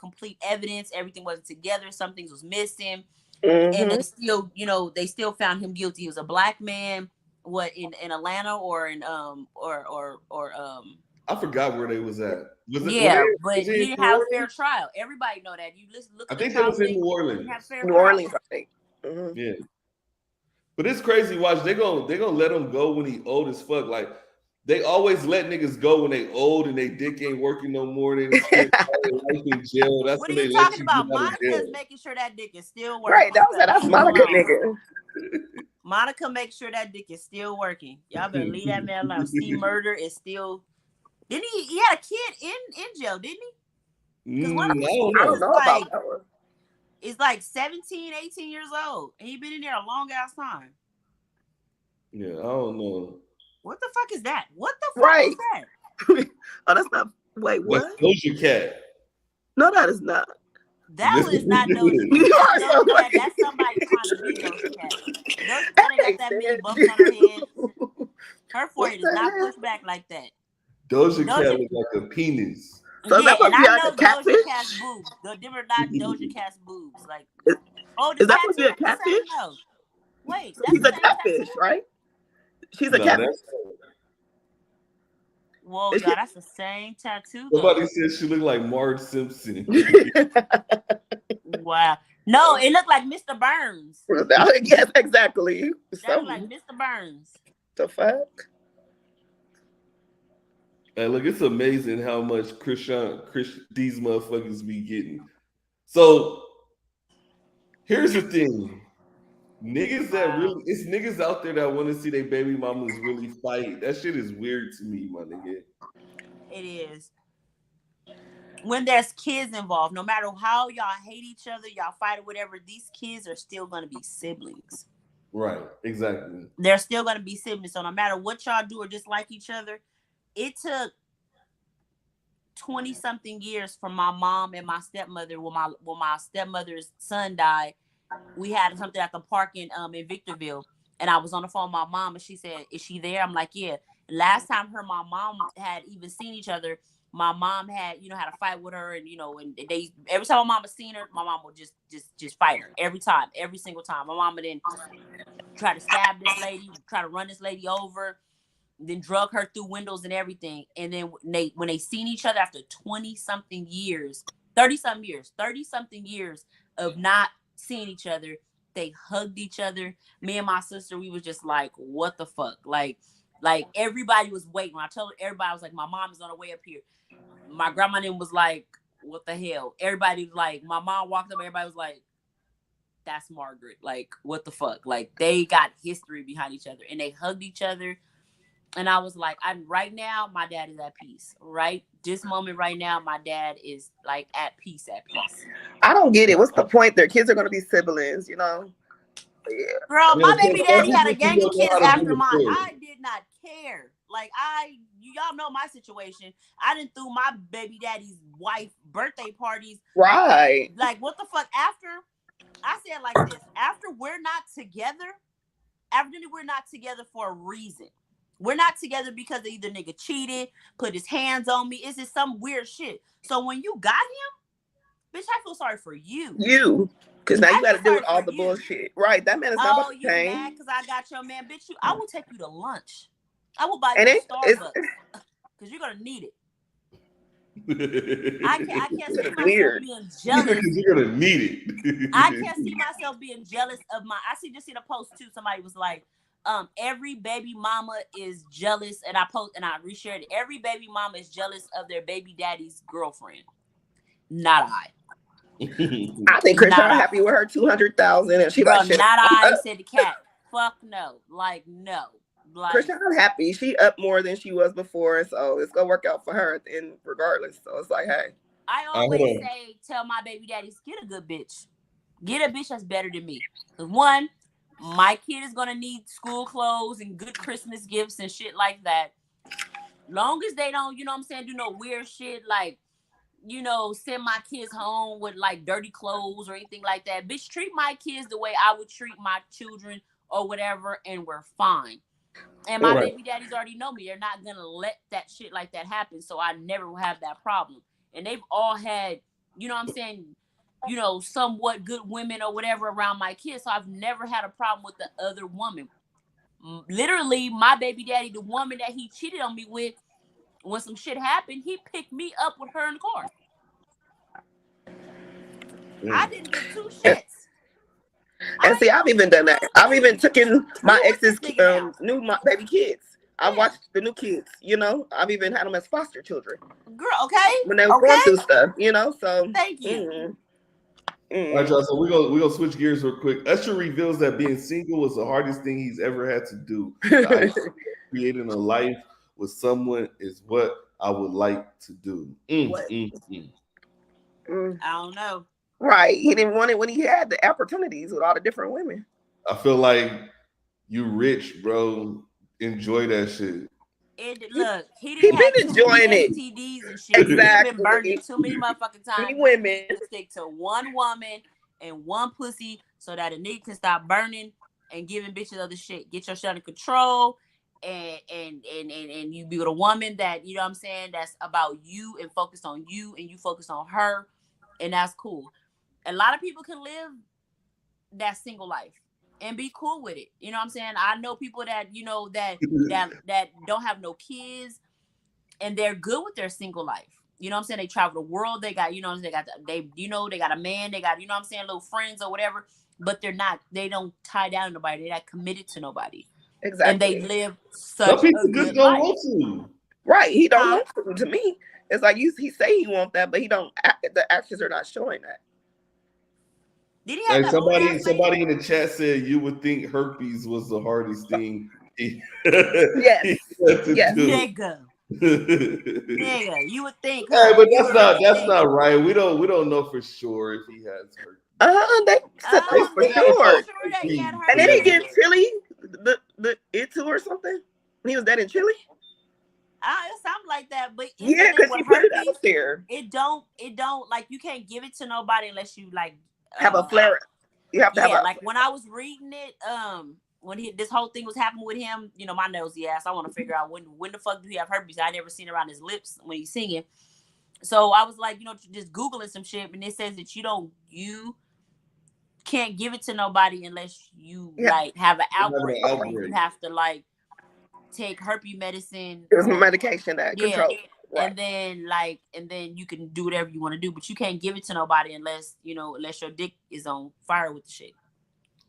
complete evidence. Everything wasn't together. Some things was missing, and they still, they still found him guilty. He was a black man. What in Atlanta or in I forgot where they was at. But he didn't have a fair trial. Everybody know that. You look. I think that was in New Orleans. New Orleans, I think. Yeah. But it's crazy. Watch, they gonna let him go when he old as fuck. Like they always let niggas go when they old and they dick ain't working no more. They spend life in jail. That's what when are they you let talking you about? get out of jail. Monica's making sure that dick is still working. Right, that's Monica nigga. Monica makes sure that dick is still working. Y'all better leave that man alone. Steve Murder is still. Didn't he? He had a kid in jail, didn't he? Because one of them I don't know about that one. Is like 17, 18 years old. And he been in there a long ass time. Yeah, I don't know. What the fuck is that? What the fuck is that? Oh, that's not. Wait, what? That's Doja Cat. No, that is not. That one is not Doja Cat. That's somebody trying to be Doja Cat. Doja Cat ain't got that many bumps on her head. Her forehead is not pushed back like that. Doja Cat looks like a penis. So yeah, and I know catfish? Doja Cat's boobs. Them are not Doja Cat's boobs. Like, is that supposed to be a catfish? No. Wait, He's a catfish, right? She's a catfish. Whoa, God, that's the same tattoo. Somebody said she looked like Marge Simpson. Wow. No, it looked like Mr. Burns. Yes, exactly. That looked like Mr. Burns. The fuck? Hey, look, it's amazing how much these motherfuckers be getting. So here's the thing. Niggas it's niggas out there that want to see their baby mamas really fight. That shit is weird to me, my nigga. It is. When there's kids involved, no matter how y'all hate each other, y'all fight or whatever, these kids are still going to be siblings. Right, exactly. They're still going to be siblings. So no matter what y'all do or dislike each other, it took 20-something years from my mom and my stepmother. When my stepmother's son died, we had something at the park in Victorville, and I was on the phone with my mom, and she said, "Is she there?" I'm like, "Yeah." Last time my mom had even seen each other, my mom had had a fight with her, and and they every time my mama seen her, my mom would just fight her every single time. My mama then try to stab this lady, try to run this lady over, then drug her through windows and everything. And then when they seen each other after 20-something years, 30-something years of not seeing each other, they hugged each other. Me and my sister, we was just like, what the fuck? Like everybody was waiting. When I told everybody, I was like, my mom is on her way up here. My grandma then was like, what the hell? Everybody was like, my mom walked up, everybody was like, that's Margaret. Like, what the fuck? Like, they got history behind each other, and they hugged each other. And I was like, right now, my dad is at peace. Right? This moment right now, my dad is like at peace. I don't get it. What's the point? Their kids are going to be siblings, Yeah. Girl, my baby daddy had a gang of kids after mine. I did not care. Like, y'all know my situation. I didn't threw my baby daddy's wife birthday parties. Right. Like, what the fuck? After I said like this: after we're not together for a reason. We're not together because either nigga cheated, put his hands on me. It's just some weird shit. So when you got him, bitch, I feel sorry for you. Because now you got to deal with all the bullshit. Right. That man is not about to you change. mad because I got your man, bitch. I will take you to lunch. I will buy you Starbucks because you're going to need it. I can't see myself being jealous. You're going to need it. I can't see myself being jealous of just seen a post too. Somebody was like, every baby mama is jealous, and I reshared it. Every baby mama is jealous of their baby daddy's girlfriend. Not I. I think Krishan happy with her 200,000, and she like shit. Not I, said the cat. Fuck no. Like no. Like Krishan happy. She up more than she was before, so it's gonna work out for her at the end, regardless. So it's like, hey. I always tell my baby daddies, get a good bitch. Get a bitch that's better than me. Because one, my kid is gonna need school clothes and good Christmas gifts and shit like that. Long as they don't, you know what I'm saying, do no weird shit like, you know, send my kids home with like dirty clothes or anything like that. Bitch, treat my kids the way I would treat my children or whatever, and we're fine. And my baby daddies already know me. They're not gonna let that shit like that happen. So I never will have that problem. And they've all had, you know what I'm saying, you know, somewhat good women or whatever around my kids. So I've never had a problem with the other woman. Literally, my baby daddy, the woman that he cheated on me with, when some shit happened, he picked me up with her in the car. I didn't give two shits. And see, I've even done that. I've even taken my ex's new baby kids. I watched the new kids, you know. I've even had them as foster children. Girl, okay. When they were going through stuff, you know. So thank you. All right, y'all. So we're gonna switch gears real quick. Usher reveals that being single was the hardest thing he's ever had to do. Creating a life with someone is what I would like to do. I don't know. Right. He didn't want it when he had the opportunities with all the different women. I feel like you rich, bro. Enjoy that shit. Look, he didn't have been enjoying it. STDs and shit. Exactly. He's been burning too many motherfucking times. Many women. Stick to one woman and one pussy so that a nigga can stop burning and giving bitches other shit. Get your shit under control. And you be with a woman that, you know what I'm saying, that's about you and focused on you, and you focus on her, and that's cool. A lot of people can live that single life and be cool with it. You know what I'm saying? I know people that, you know, that don't have no kids and they're good with their single life. You know what I'm saying? They travel the world. They got, you know, they got a man, they got, you know what I'm saying, little friends or whatever, but they don't tie down to nobody. They're not committed to nobody. Exactly. And they live such a good life. Right. He don't want to me. It's like he say he want that, but he don't. The actions are not showing that. Did he have somebody in the chat said you would think herpes was the hardest thing. Yes. Nigga, you would think. Hey, but that's not right. We don't know for sure if he has herpes. They for sure. And then he get Chile the it too or something. He was that in Chile. Something like that, but yeah, because he put it out there. It don't like, you can't give it to nobody unless you like have a flare. You have to have like when I was reading it, when this whole thing was happening with him, you know, my nosy ass, I want to figure out when the fuck do he have herpes? I never seen it around his lips when he's singing. So I was like, you know, just Googling some shit, and it says that you can't give it to nobody unless you like have an outbreak. You have to like take herpes medicine. There's medication that controls. Right. And then you can do whatever you want to do, but you can't give it to nobody unless your dick is on fire with the shit.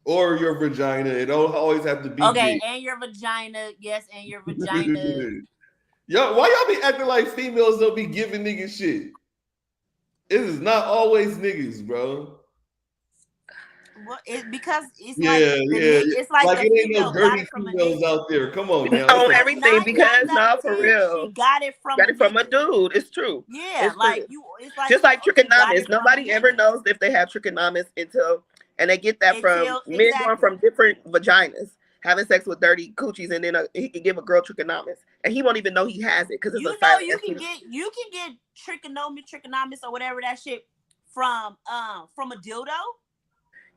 Or your vagina. It don't always have to be okay, big. and your vagina, yes, and your vagina. Yo, why y'all be acting like females don't be giving niggas shit? It is not always niggas, bro. Well, because it's it's like it ain't no dirty females out there. Come on, man. On everything because for real, she got it from a dude. It's true. Yeah, it's like true. It's like just like trichomonas. Nobody ever knows if they have trichomonas and they get that from men going from different vaginas, having sex with dirty coochies, and then he can give a girl trichomonas, and he won't even know he has it because it's a silent. You can get trichomonas or whatever that shit from a dildo.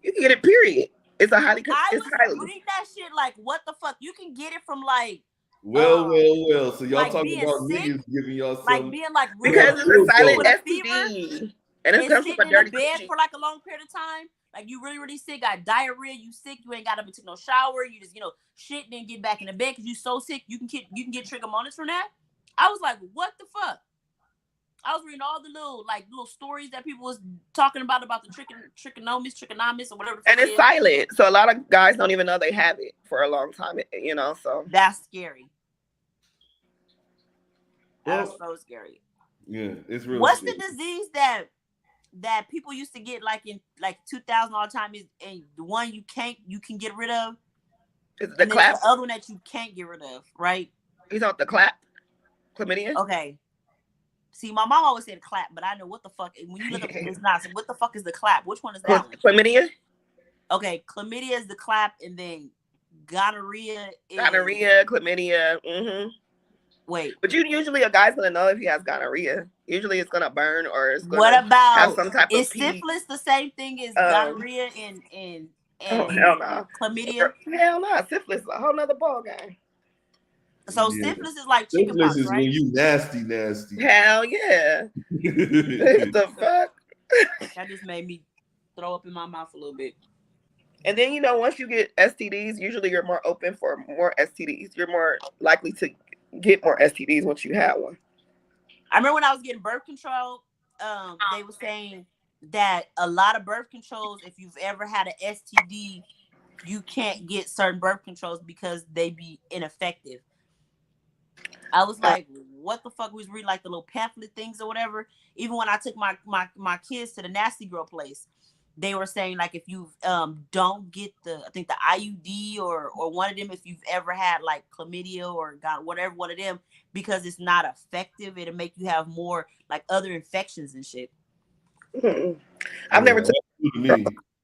You can get it. Period. It's a highly. I It's was highly. reading that shit like, what the fuck? You can get it from like, Well. So y'all like talking being about sick, niggas giving y'all like some being like really Because it's a sick silent with a fever, STD, and it and comes from sitting a in a dirty bed coochie. for like a long period of time. Like you really sick, got diarrhea, you sick, you ain't got up and take no shower, you just shit and then get back in the bed because you so sick. You can get trichomonas from that. I was like, what the fuck? I was reading all the little stories that people was talking about the trichomonas, or whatever. And it's silent, so a lot of guys don't even know they have it for a long time. So that's scary. Well, That's so scary. Yeah, it's real. What's scary. the disease that people used to get like in like 2000 all the time is, and the one you can get rid of? It's the clap. The other one that you can't get rid of, right? He's on the clap. Chlamydia. Okay. See, my mom always said clap, but I know what the fuck. When you look up it's not. So what the fuck is the clap? Which one is that one? Chlamydia. Okay, chlamydia is the clap, and then gonorrhea is chlamydia. Mm-hmm. Wait. But usually a guy's gonna know if he has gonorrhea. Usually it's gonna burn or it's gonna what about have some type is of pee. syphilis the same thing as gonorrhea and oh hell no. Chlamydia? Hell no. Syphilis is a whole nother ball game. So syphilis is like chickenpox, Syphilis is right? when you nasty. Hell yeah. What the fuck? That just made me throw up in my mouth a little bit. And then once you get STDs, usually you're more open for more STDs. You're more likely to get more STDs once you have one. I remember when I was getting birth control, they were saying that a lot of birth controls, if you've ever had an STD, you can't get certain birth controls because they be ineffective. I was like, what the fuck? We was reading like the little pamphlet things or whatever. Even when I took my kids to the nasty girl place, they were saying like if you don't get the IUD or one of them, if you've ever had like chlamydia or got whatever one of them, because it's not effective, it'll make you have more like other infections and shit. Mm-hmm. I've never took.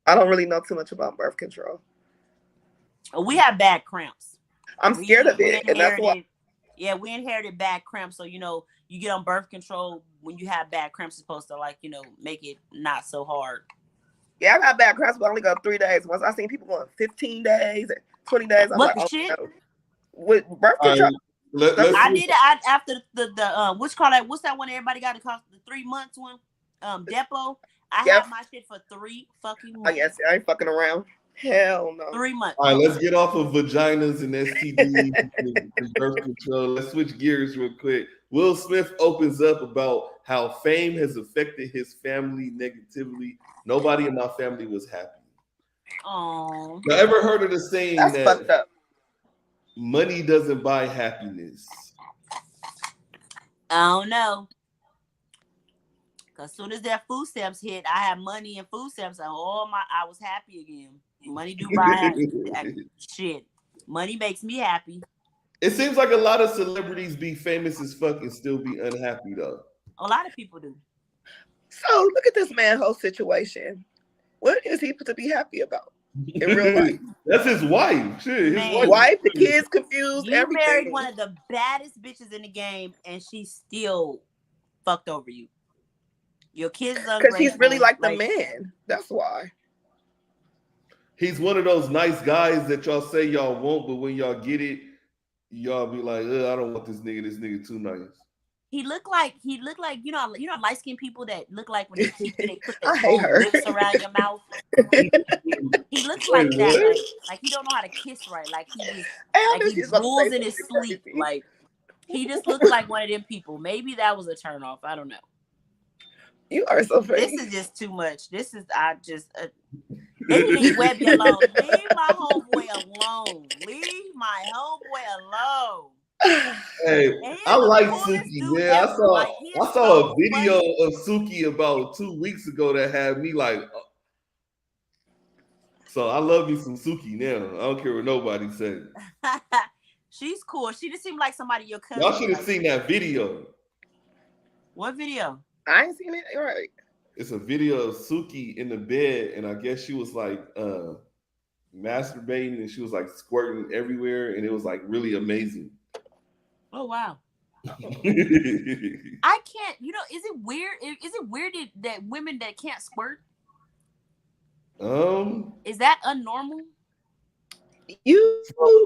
I don't really know too much about birth control. We have bad cramps. I'm scared of it, and that's why. Yeah, we inherited bad cramps, so you get on birth control when you have bad cramps. It's supposed to make it not so hard. Yeah, I got bad cramps, but I only go 3 days. Once I seen people going 15 days and 20 days, I'm what like, shit? No. With birth control, I did it after the what's that one everybody got to cost the 3 months one? Depo. I had my shit for 3 fucking months. Oh yes, I ain't fucking around. Hell no. 3 months. All right, let's get off of vaginas and STDs and birth control. Let's switch gears real quick. Will Smith opens up about how fame has affected his family negatively. Nobody in my family was happy. Oh. You ever heard of the saying That's that fucked up. Money doesn't buy happiness? I don't know. Cause soon as that food stamps hit, I had money and food stamps, and I was happy again. Money do buy happiness. Shit. Money makes me happy. It seems like a lot of celebrities be famous as fuck and still be unhappy though. A lot of people do. So look at this man whole situation. What is he to be happy about in real life? That's his wife. Shit, his wife, the kids confused. You everything. married one of the baddest bitches in the game, and she still fucked over you. Your kids because he's really like the man. That's why. He's one of those nice guys that y'all say y'all want, but when y'all get it, y'all be like, I don't want this nigga. This nigga too nice. He looked like light skinned people that look like when they put their lips around your mouth. He looks like that, like he don't know how to kiss right, like he rules in his sleep. Like he just looks like one of them people. Maybe that was a turnoff. I don't know. You are so funny. This is just too much. They leave Webby alone. Leave my homeboy alone. Leave my homeboy alone. Hey, I like Suki, man. I saw a video of Suki about 2 weeks ago that had me like. So I love me some Suki now. I don't care what nobody says. She's cool. She just seemed like somebody your cousin. Y'all should have seen that video. What video? I ain't seen it. All right. It's a video of Suki in the bed, and I guess she was like masturbating, and she was like squirting everywhere, and it was like really amazing. Oh wow. I can't. Is it weird? Is it weird that women that can't squirt? Is that unnormal?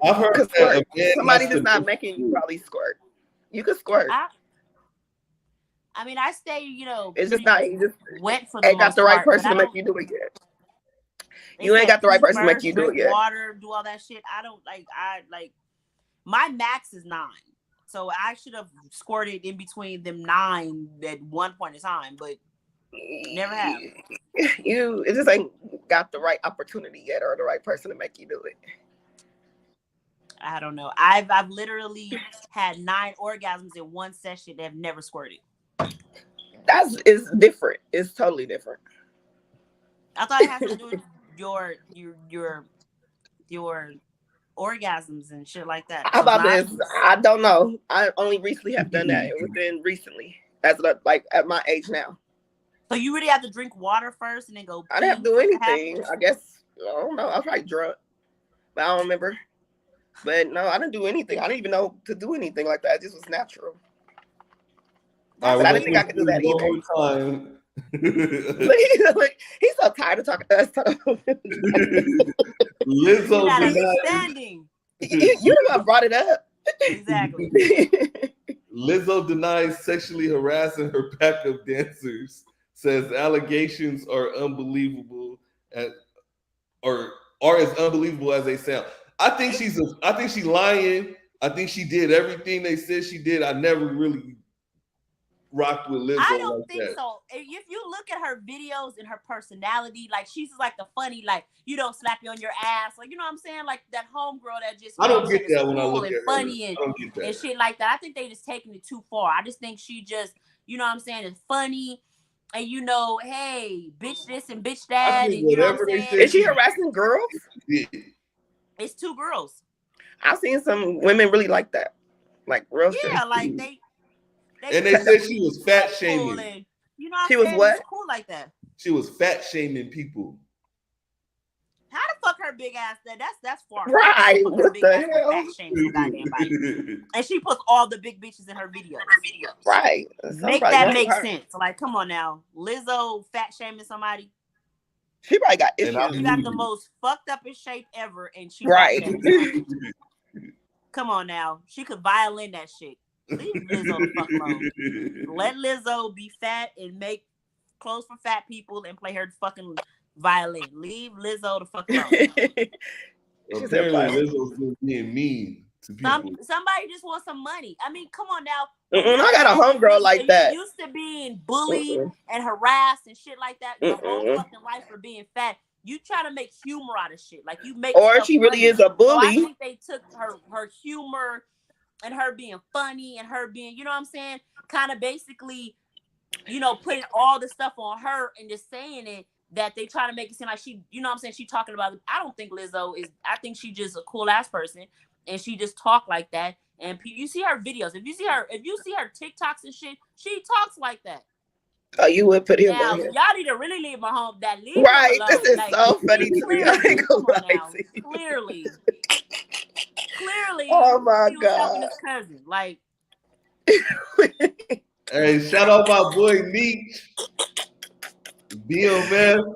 I've heard could that squirt. Somebody that's not making you probably squirt. You could squirt. I mean, I stay, it's just not. You just wet for the ain't got most the right part, person to but make you do it yet. They You ain't said got the right eat person to make first, you do it drink yet. water, do all that shit. I don't like. My max is 9, so I should have squirted in between them 9 at one point in time, but never have. It just ain't got the right opportunity yet, or the right person to make you do it. I don't know. I've literally had 9 orgasms in one session that have never squirted. It's different. It's totally different. I thought it has to do with your orgasms and shit like that. How about this? I don't know. I only recently have done that recently, at my age now. So you really have to drink water first and then go. I didn't have to do anything. I guess I don't know. I was probably drunk, but I don't remember. But no, I didn't do anything. I didn't even know to do anything like that. It just was natural. All right, I didn't think I could do that either. One more time. He's so tired of talking to us. Lizzo understanding. You're the one brought it up. Exactly. Lizzo denies sexually harassing her backup dancers. Says allegations are unbelievable or are as unbelievable as they sound. I think she's lying. I think she did everything they said she did. I never really rocked with Lizzo. I don't like think that. so. If you look at her videos and her personality, like she's like the funny, like you don't slap you on your ass, like you know what I'm saying, like that homegirl that just I don't get that when I cool look and at her. funny I don't get that. and shit like that. I think they just taking it too far. I just think she just, you know what I'm saying, is funny. And hey, bitch this and bitch that, and you know what I'm saying? Is she harassing girls? Yeah. It's 2 girls. I've seen some women really like that, like real shit. Yeah, like they and they said she was fat shaming. And, you know what she I'm was saying? what? It's cool like that. She was fat shaming people. How the fuck her big ass? That's far. Right. What the hell? Fat shaming goddamn body. And she puts all the big bitches in her videos. Right. Make that make sense. Like, come on now, Lizzo fat shaming somebody. She probably got issues. She got the most fucked up in shape ever, and she right. Come on now, she could violin that shit. Leave Lizzo the fuck alone. Let Lizzo be fat and make clothes for fat people and play her fucking violin. Leave Lizzo the fuck alone. Apparently, Lizzo's being mean to people. Somebody just wants some money. I mean, come on now. I got a homegirl like that. Used to being bullied and harassed and shit like that your whole fucking life for being fat. You try to make humor out of shit. Like you make. Or she really is a bully. So I think they took her humor and her being funny and her being, you know what I'm saying, kind of basically, putting all the stuff on her and just saying it, that they try to make it seem like she, you know what I'm saying, she talking about. I don't think Lizzo is. I think she just a cool ass person, and she just talk like that. And you see her videos. If you see her TikToks and shit, she talks like that. Oh, you would put him now, on here. Y'all need to really leave my home. That leave right. This is so funny to me. I ain't gonna lie to you. Clearly. Oh my God. His cousin. Like. Hey, shout out my boy Meech. BMF.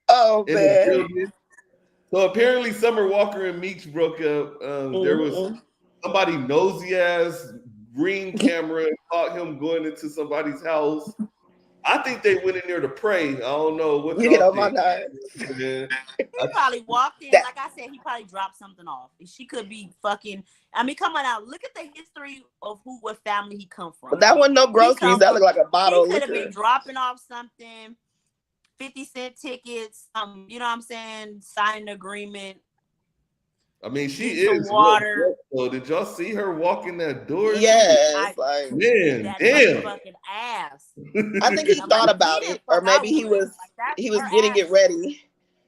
Oh man. So apparently Summer Walker and Meech broke up. There was somebody nosy ass green camera caught him going into somebody's house. I think they went in there to pray. I don't know what you get on my nerves. He probably walked in, like I said, he probably dropped something off. She could be fucking. I mean, come on out. Look at the history of what family he come from. But that wasn't no groceries. That looked like a bottle of liquor. He could have been dropping off something, 50-cent tickets. You know what I'm saying? Sign an agreement. I mean, she is water. So did y'all see her walking that door? Yes, like man, damn. Fucking ass. I think he thought about it, or maybe he was getting it ready.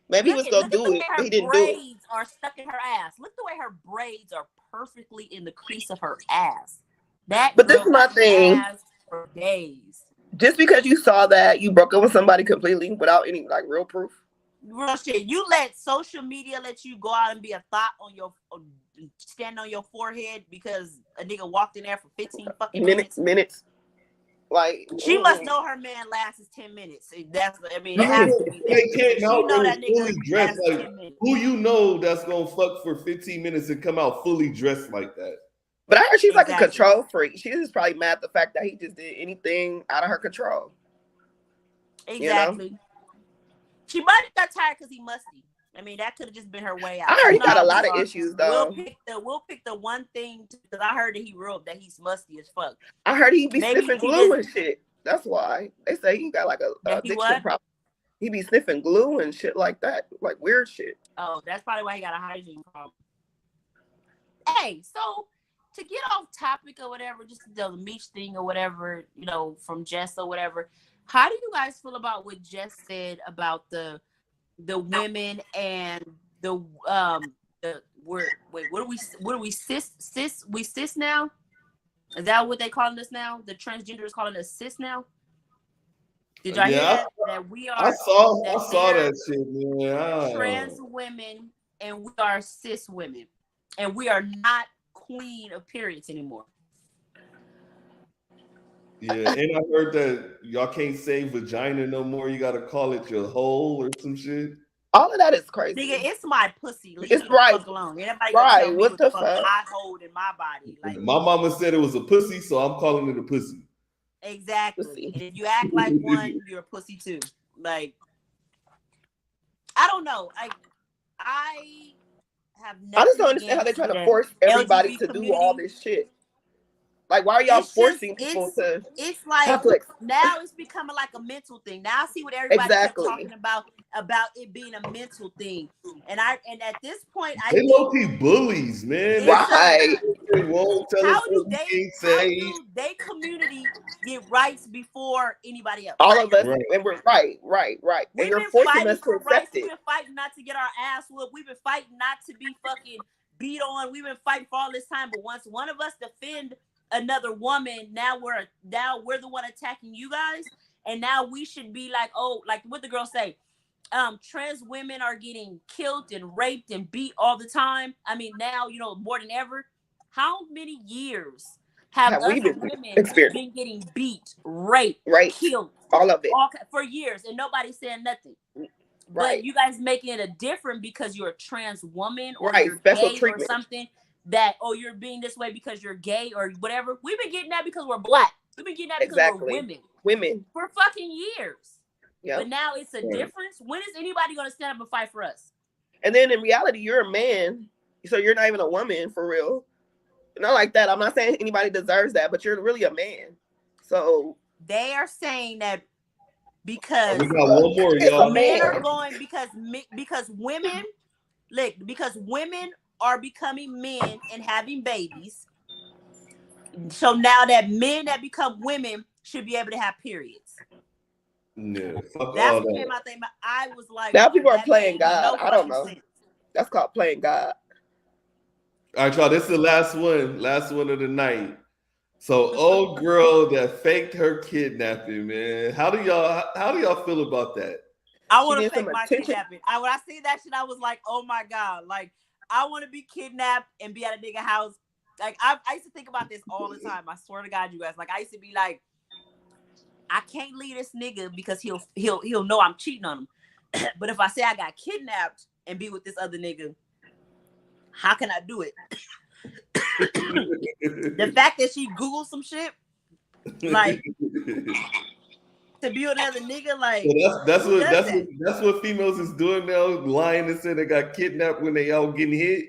Maybe he was gonna do it, but he didn't do it. Braids are stuck in her ass. Look the way her braids are perfectly in the crease of her ass. But this is my thing. For days. Just because you saw that, you broke up with somebody completely without any like real proof. Real shit. You let social media let you go out and be a thought on your stand on your forehead because a nigga walked in there for 15 fucking minutes. Like She must know her man lasts 10 minutes. That's, I mean, it No, has to be they that. came She out know and that was nigga fully dressed. lasts Like 10 minutes. who you know that's gonna fuck for 15 minutes and come out fully dressed like that? But I heard she's like a Exactly. control freak. She's just probably mad at the fact that he just did anything out of her control. Exactly. She might have got tired because he musty. I mean, that could have just been her way out. I heard he got a No, lot of sorry. issues though. We'll pick the one thing because I heard that he's musty as fuck. I heard he be Maybe sniffing he glue just- and shit. That's why they say he got like a That he addiction what? problem. He be sniffing glue and shit like that, like weird shit. Oh, that's probably why he got a hygiene problem. Hey, so to get off topic or whatever, just the Meech thing or whatever, you know, from Jess or whatever. How do you guys feel about what Jess said about the women and the word? Wait, what are we cis now? Is that what they calling us now? The transgenders calling us cis now? Did y'all hear that? That we are. I saw that shit, man. Trans women and we are cis women, and we are not queen of periods anymore. Yeah, and I heard that y'all can't say vagina no more. You gotta call it your hole or some shit. All of that is crazy. Nigga, it's my pussy. Leave It's me right. the fuck alone. Everybody Right, tell me what the fuck fuck? I hold in my body. Like My mama said it was a pussy, so I'm calling it a pussy. exactly. Pussy. And if you act like one, you're a pussy too. Like I don't know. I have I just don't nothing understand how they're against trying to the force everybody LGBT to do all community. this shit. Like, why are y'all It's just- forcing people to It's like have to? now it's becoming like a mental thing. Now I see what everybody kept Exactly. talking about it being a mental thing. And at this point I They think low key bullies, man. It's Right. They won't tell us how do what we can't how say. do they community get rights before anybody else? All of us, Right. and we're right. And We've you're been forcing fighting us to for accept rights. We've it. been fighting not to get our ass whooped. We've been fighting not to be fucking beat on. We've been fighting for all this time. But once one of us defend another woman, now we're the one attacking you guys. And now we should be like, oh, like what the girl say, trans women are getting killed and raped and beat all the time. I mean, now, you know, more than ever. How many years have Have us we been women experienced? been getting beat, raped, Right. killed, All of it. for years, and nobody's saying nothing? Right. But you guys making it a different because you're a trans woman or Right, you're special gay or treatment. something, that you're being this way because you're gay or whatever. We've been getting that because we're black. We've been getting that because Exactly. we're women Women. for fucking years. Yeah. But now it's a difference. When is anybody going to stand up and fight for us? And then in reality, you're a man, so you're not even a woman for real. Not like that. I'm not saying anybody deserves that, but you're really a man. So They are saying that because We got one more, y'all. men are going because women, look, because women are becoming men and having babies. So now that men that become women should be able to have periods. Yeah, fuck That's all what came that. out there. I was like, now people are that playing made no God. I don't fucking know. sense. That's called playing God. All right, y'all. This is the last one of the night. So, old girl that faked her kidnapping, man. How do y'all feel about that? I She want to needs fake some my attention. kidnapping. When I see that shit, I was like, oh my God. Like, I want to be kidnapped and be at a nigga house. Like, I used to think about this all the time. I swear to God, you guys. Like, I used to be like, I can't leave this nigga because he'll know I'm cheating on him. But if I say I got kidnapped and be with this other nigga, how can I do it? The fact that she Googled some shit, like, to be with another nigga, like, So that? that's what females is doing now, lying and saying they got kidnapped when they all getting hit.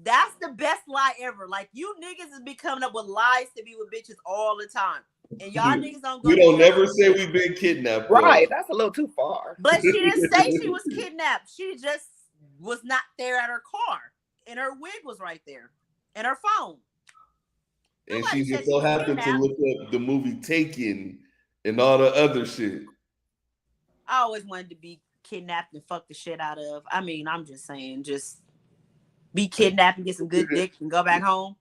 That's the best lie ever. Like, you niggas is be coming up with lies to be with bitches all the time. And y'all niggas don't go. We don't to jail. never say we've been kidnapped. though. Right. That's a little too far. But she didn't say she was kidnapped. She just was not there at her car. And her wig was right there. And her phone. And Nobody she said just she so was happened to kidnapped. look up the movie Taken and all the other shit. I always wanted to be kidnapped and fuck the shit out of. I mean, I'm just saying, just be kidnapped and get some good dick and go back home.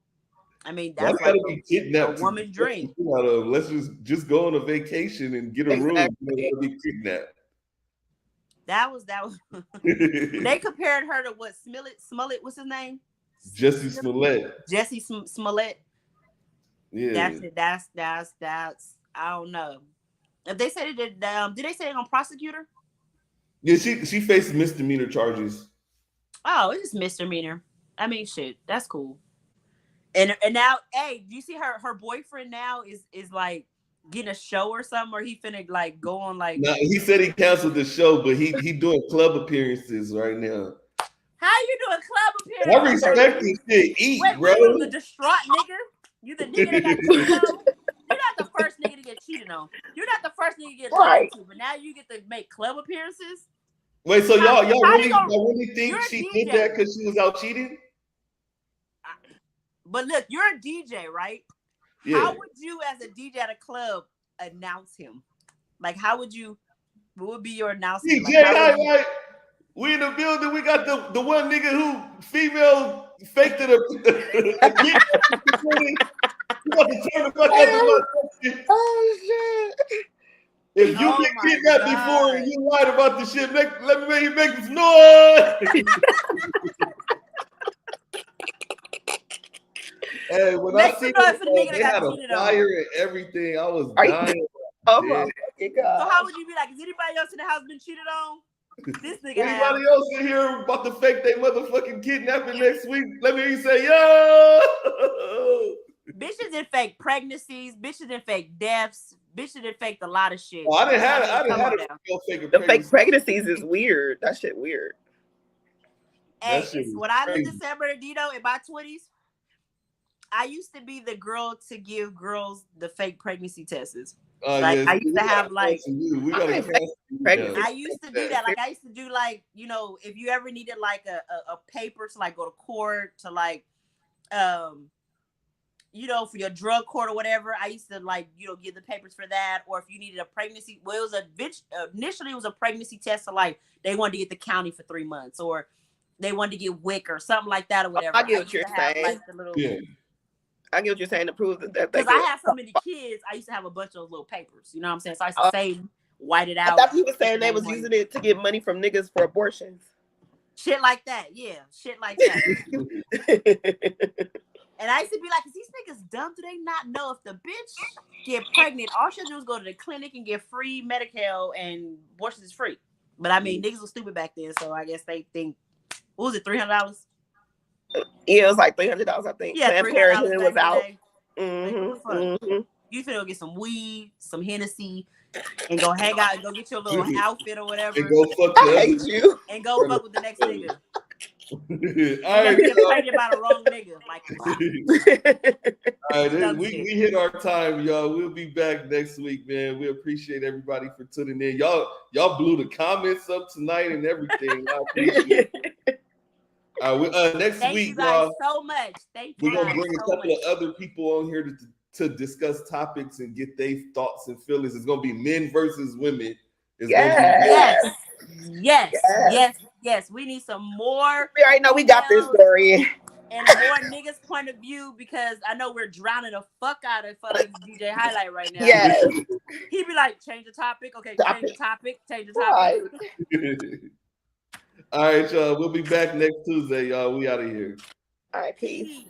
I mean, Why that's gotta like be kidnapped? a woman's dream. Let's just go on a vacation and get a room. Exactly. You don't gotta be kidnapped. That was they compared her to what? Smollett, what's his name? Jesse Smollett. Jesse Smollett. Yeah. That's I don't know. If they said it, did they say they're gonna prosecute her? Yeah, she faces misdemeanor charges. Oh, it's just misdemeanor. I mean, shit, that's cool. And now, hey, do you see her boyfriend now is like getting a show or something, or he finna like go on like? No, he said he canceled the show, but he doing club appearances right now. How you doing club appearances? I respect this shit. Eat, Wait, bro. you the distraught nigga? You the nigga that got cheated on? You're not the first nigga to get cheated on. You're not the first nigga to get lied to, but now you get to make club appearances. Wait, so y'all how really think she did that because she was out cheating? But look, you're a DJ, right? Yeah. How would you, as a DJ at a club, announce him? Like, how would you? What would be your announcement? DJ highlight. We in the building. We got the one nigga who female faked it. Oh shit! If you get kidnapped before and you lied about the shit, let me make this noise. Hey, when I see they had a fire and everything, I was dying. Oh my fucking God. So how would you be like? Is anybody else in the house been cheated on? This nigga. Anybody else in here about to fake their motherfucking kidnapping next week? Let me hear you say, yo. Bitches didn't fake pregnancies. Bitches didn't fake deaths. Bitches didn't fake a lot of shit. Oh, I didn't have it. The fake pregnancies is weird. That shit weird. Hey, when I lived in San Bernardino in my 20s, I used to be the girl to give girls the fake pregnancy tests. Like I used to have like I used to do that. Like I used to do like, you know, if you ever needed like a paper to like go to court to like you know, for your drug court or whatever, I used to like, you know, give the papers for that. Or if you needed a pregnancy, well, it was initially it was a pregnancy test. So like they wanted to get the county for 3 months, or they wanted to get WIC or something like that or whatever. I get what you're saying. Like, the little, I get what you're saying to prove that. Because I have so many kids, I used to have a bunch of those little papers. You know what I'm saying? So I used to save, white it out. I thought you were saying they was using it to get money from niggas for abortions. Shit like that, yeah. Shit like that. And I used to be like, is these niggas dumb? Do they not know if the bitch get pregnant, all she do is go to the clinic and get free Medi-Cal and abortion is free. But I mean, niggas was stupid back then, so I guess they think, what was it, $300? Yeah, it was like $300, I think. Yeah, $300 was out. You finna go get some weed, some Hennessy, and go hang out and go get your little outfit or whatever. And go fuck I hate you. And go fuck with the next nigga. All right, get pregnant by the wrong nigga. Like, all right, we hit our time, y'all. We'll be back next week, man. We appreciate everybody for tuning in. Y'all blew the comments up tonight and everything. I appreciate it. Next week, you guys so much. Thank you. We're gonna bring a couple of other people on here to discuss topics and get their thoughts and feelings. It's gonna be men versus women. Yes. We need some more. We already know we got this story. And more niggas' point of view, because I know we're drowning the fuck out of fucking DJ Highlight right now. Yes. He'd be like, change the topic. Okay, change the topic. Right. All right, y'all. We'll be back next Tuesday, y'all. We out of here. All right, peace.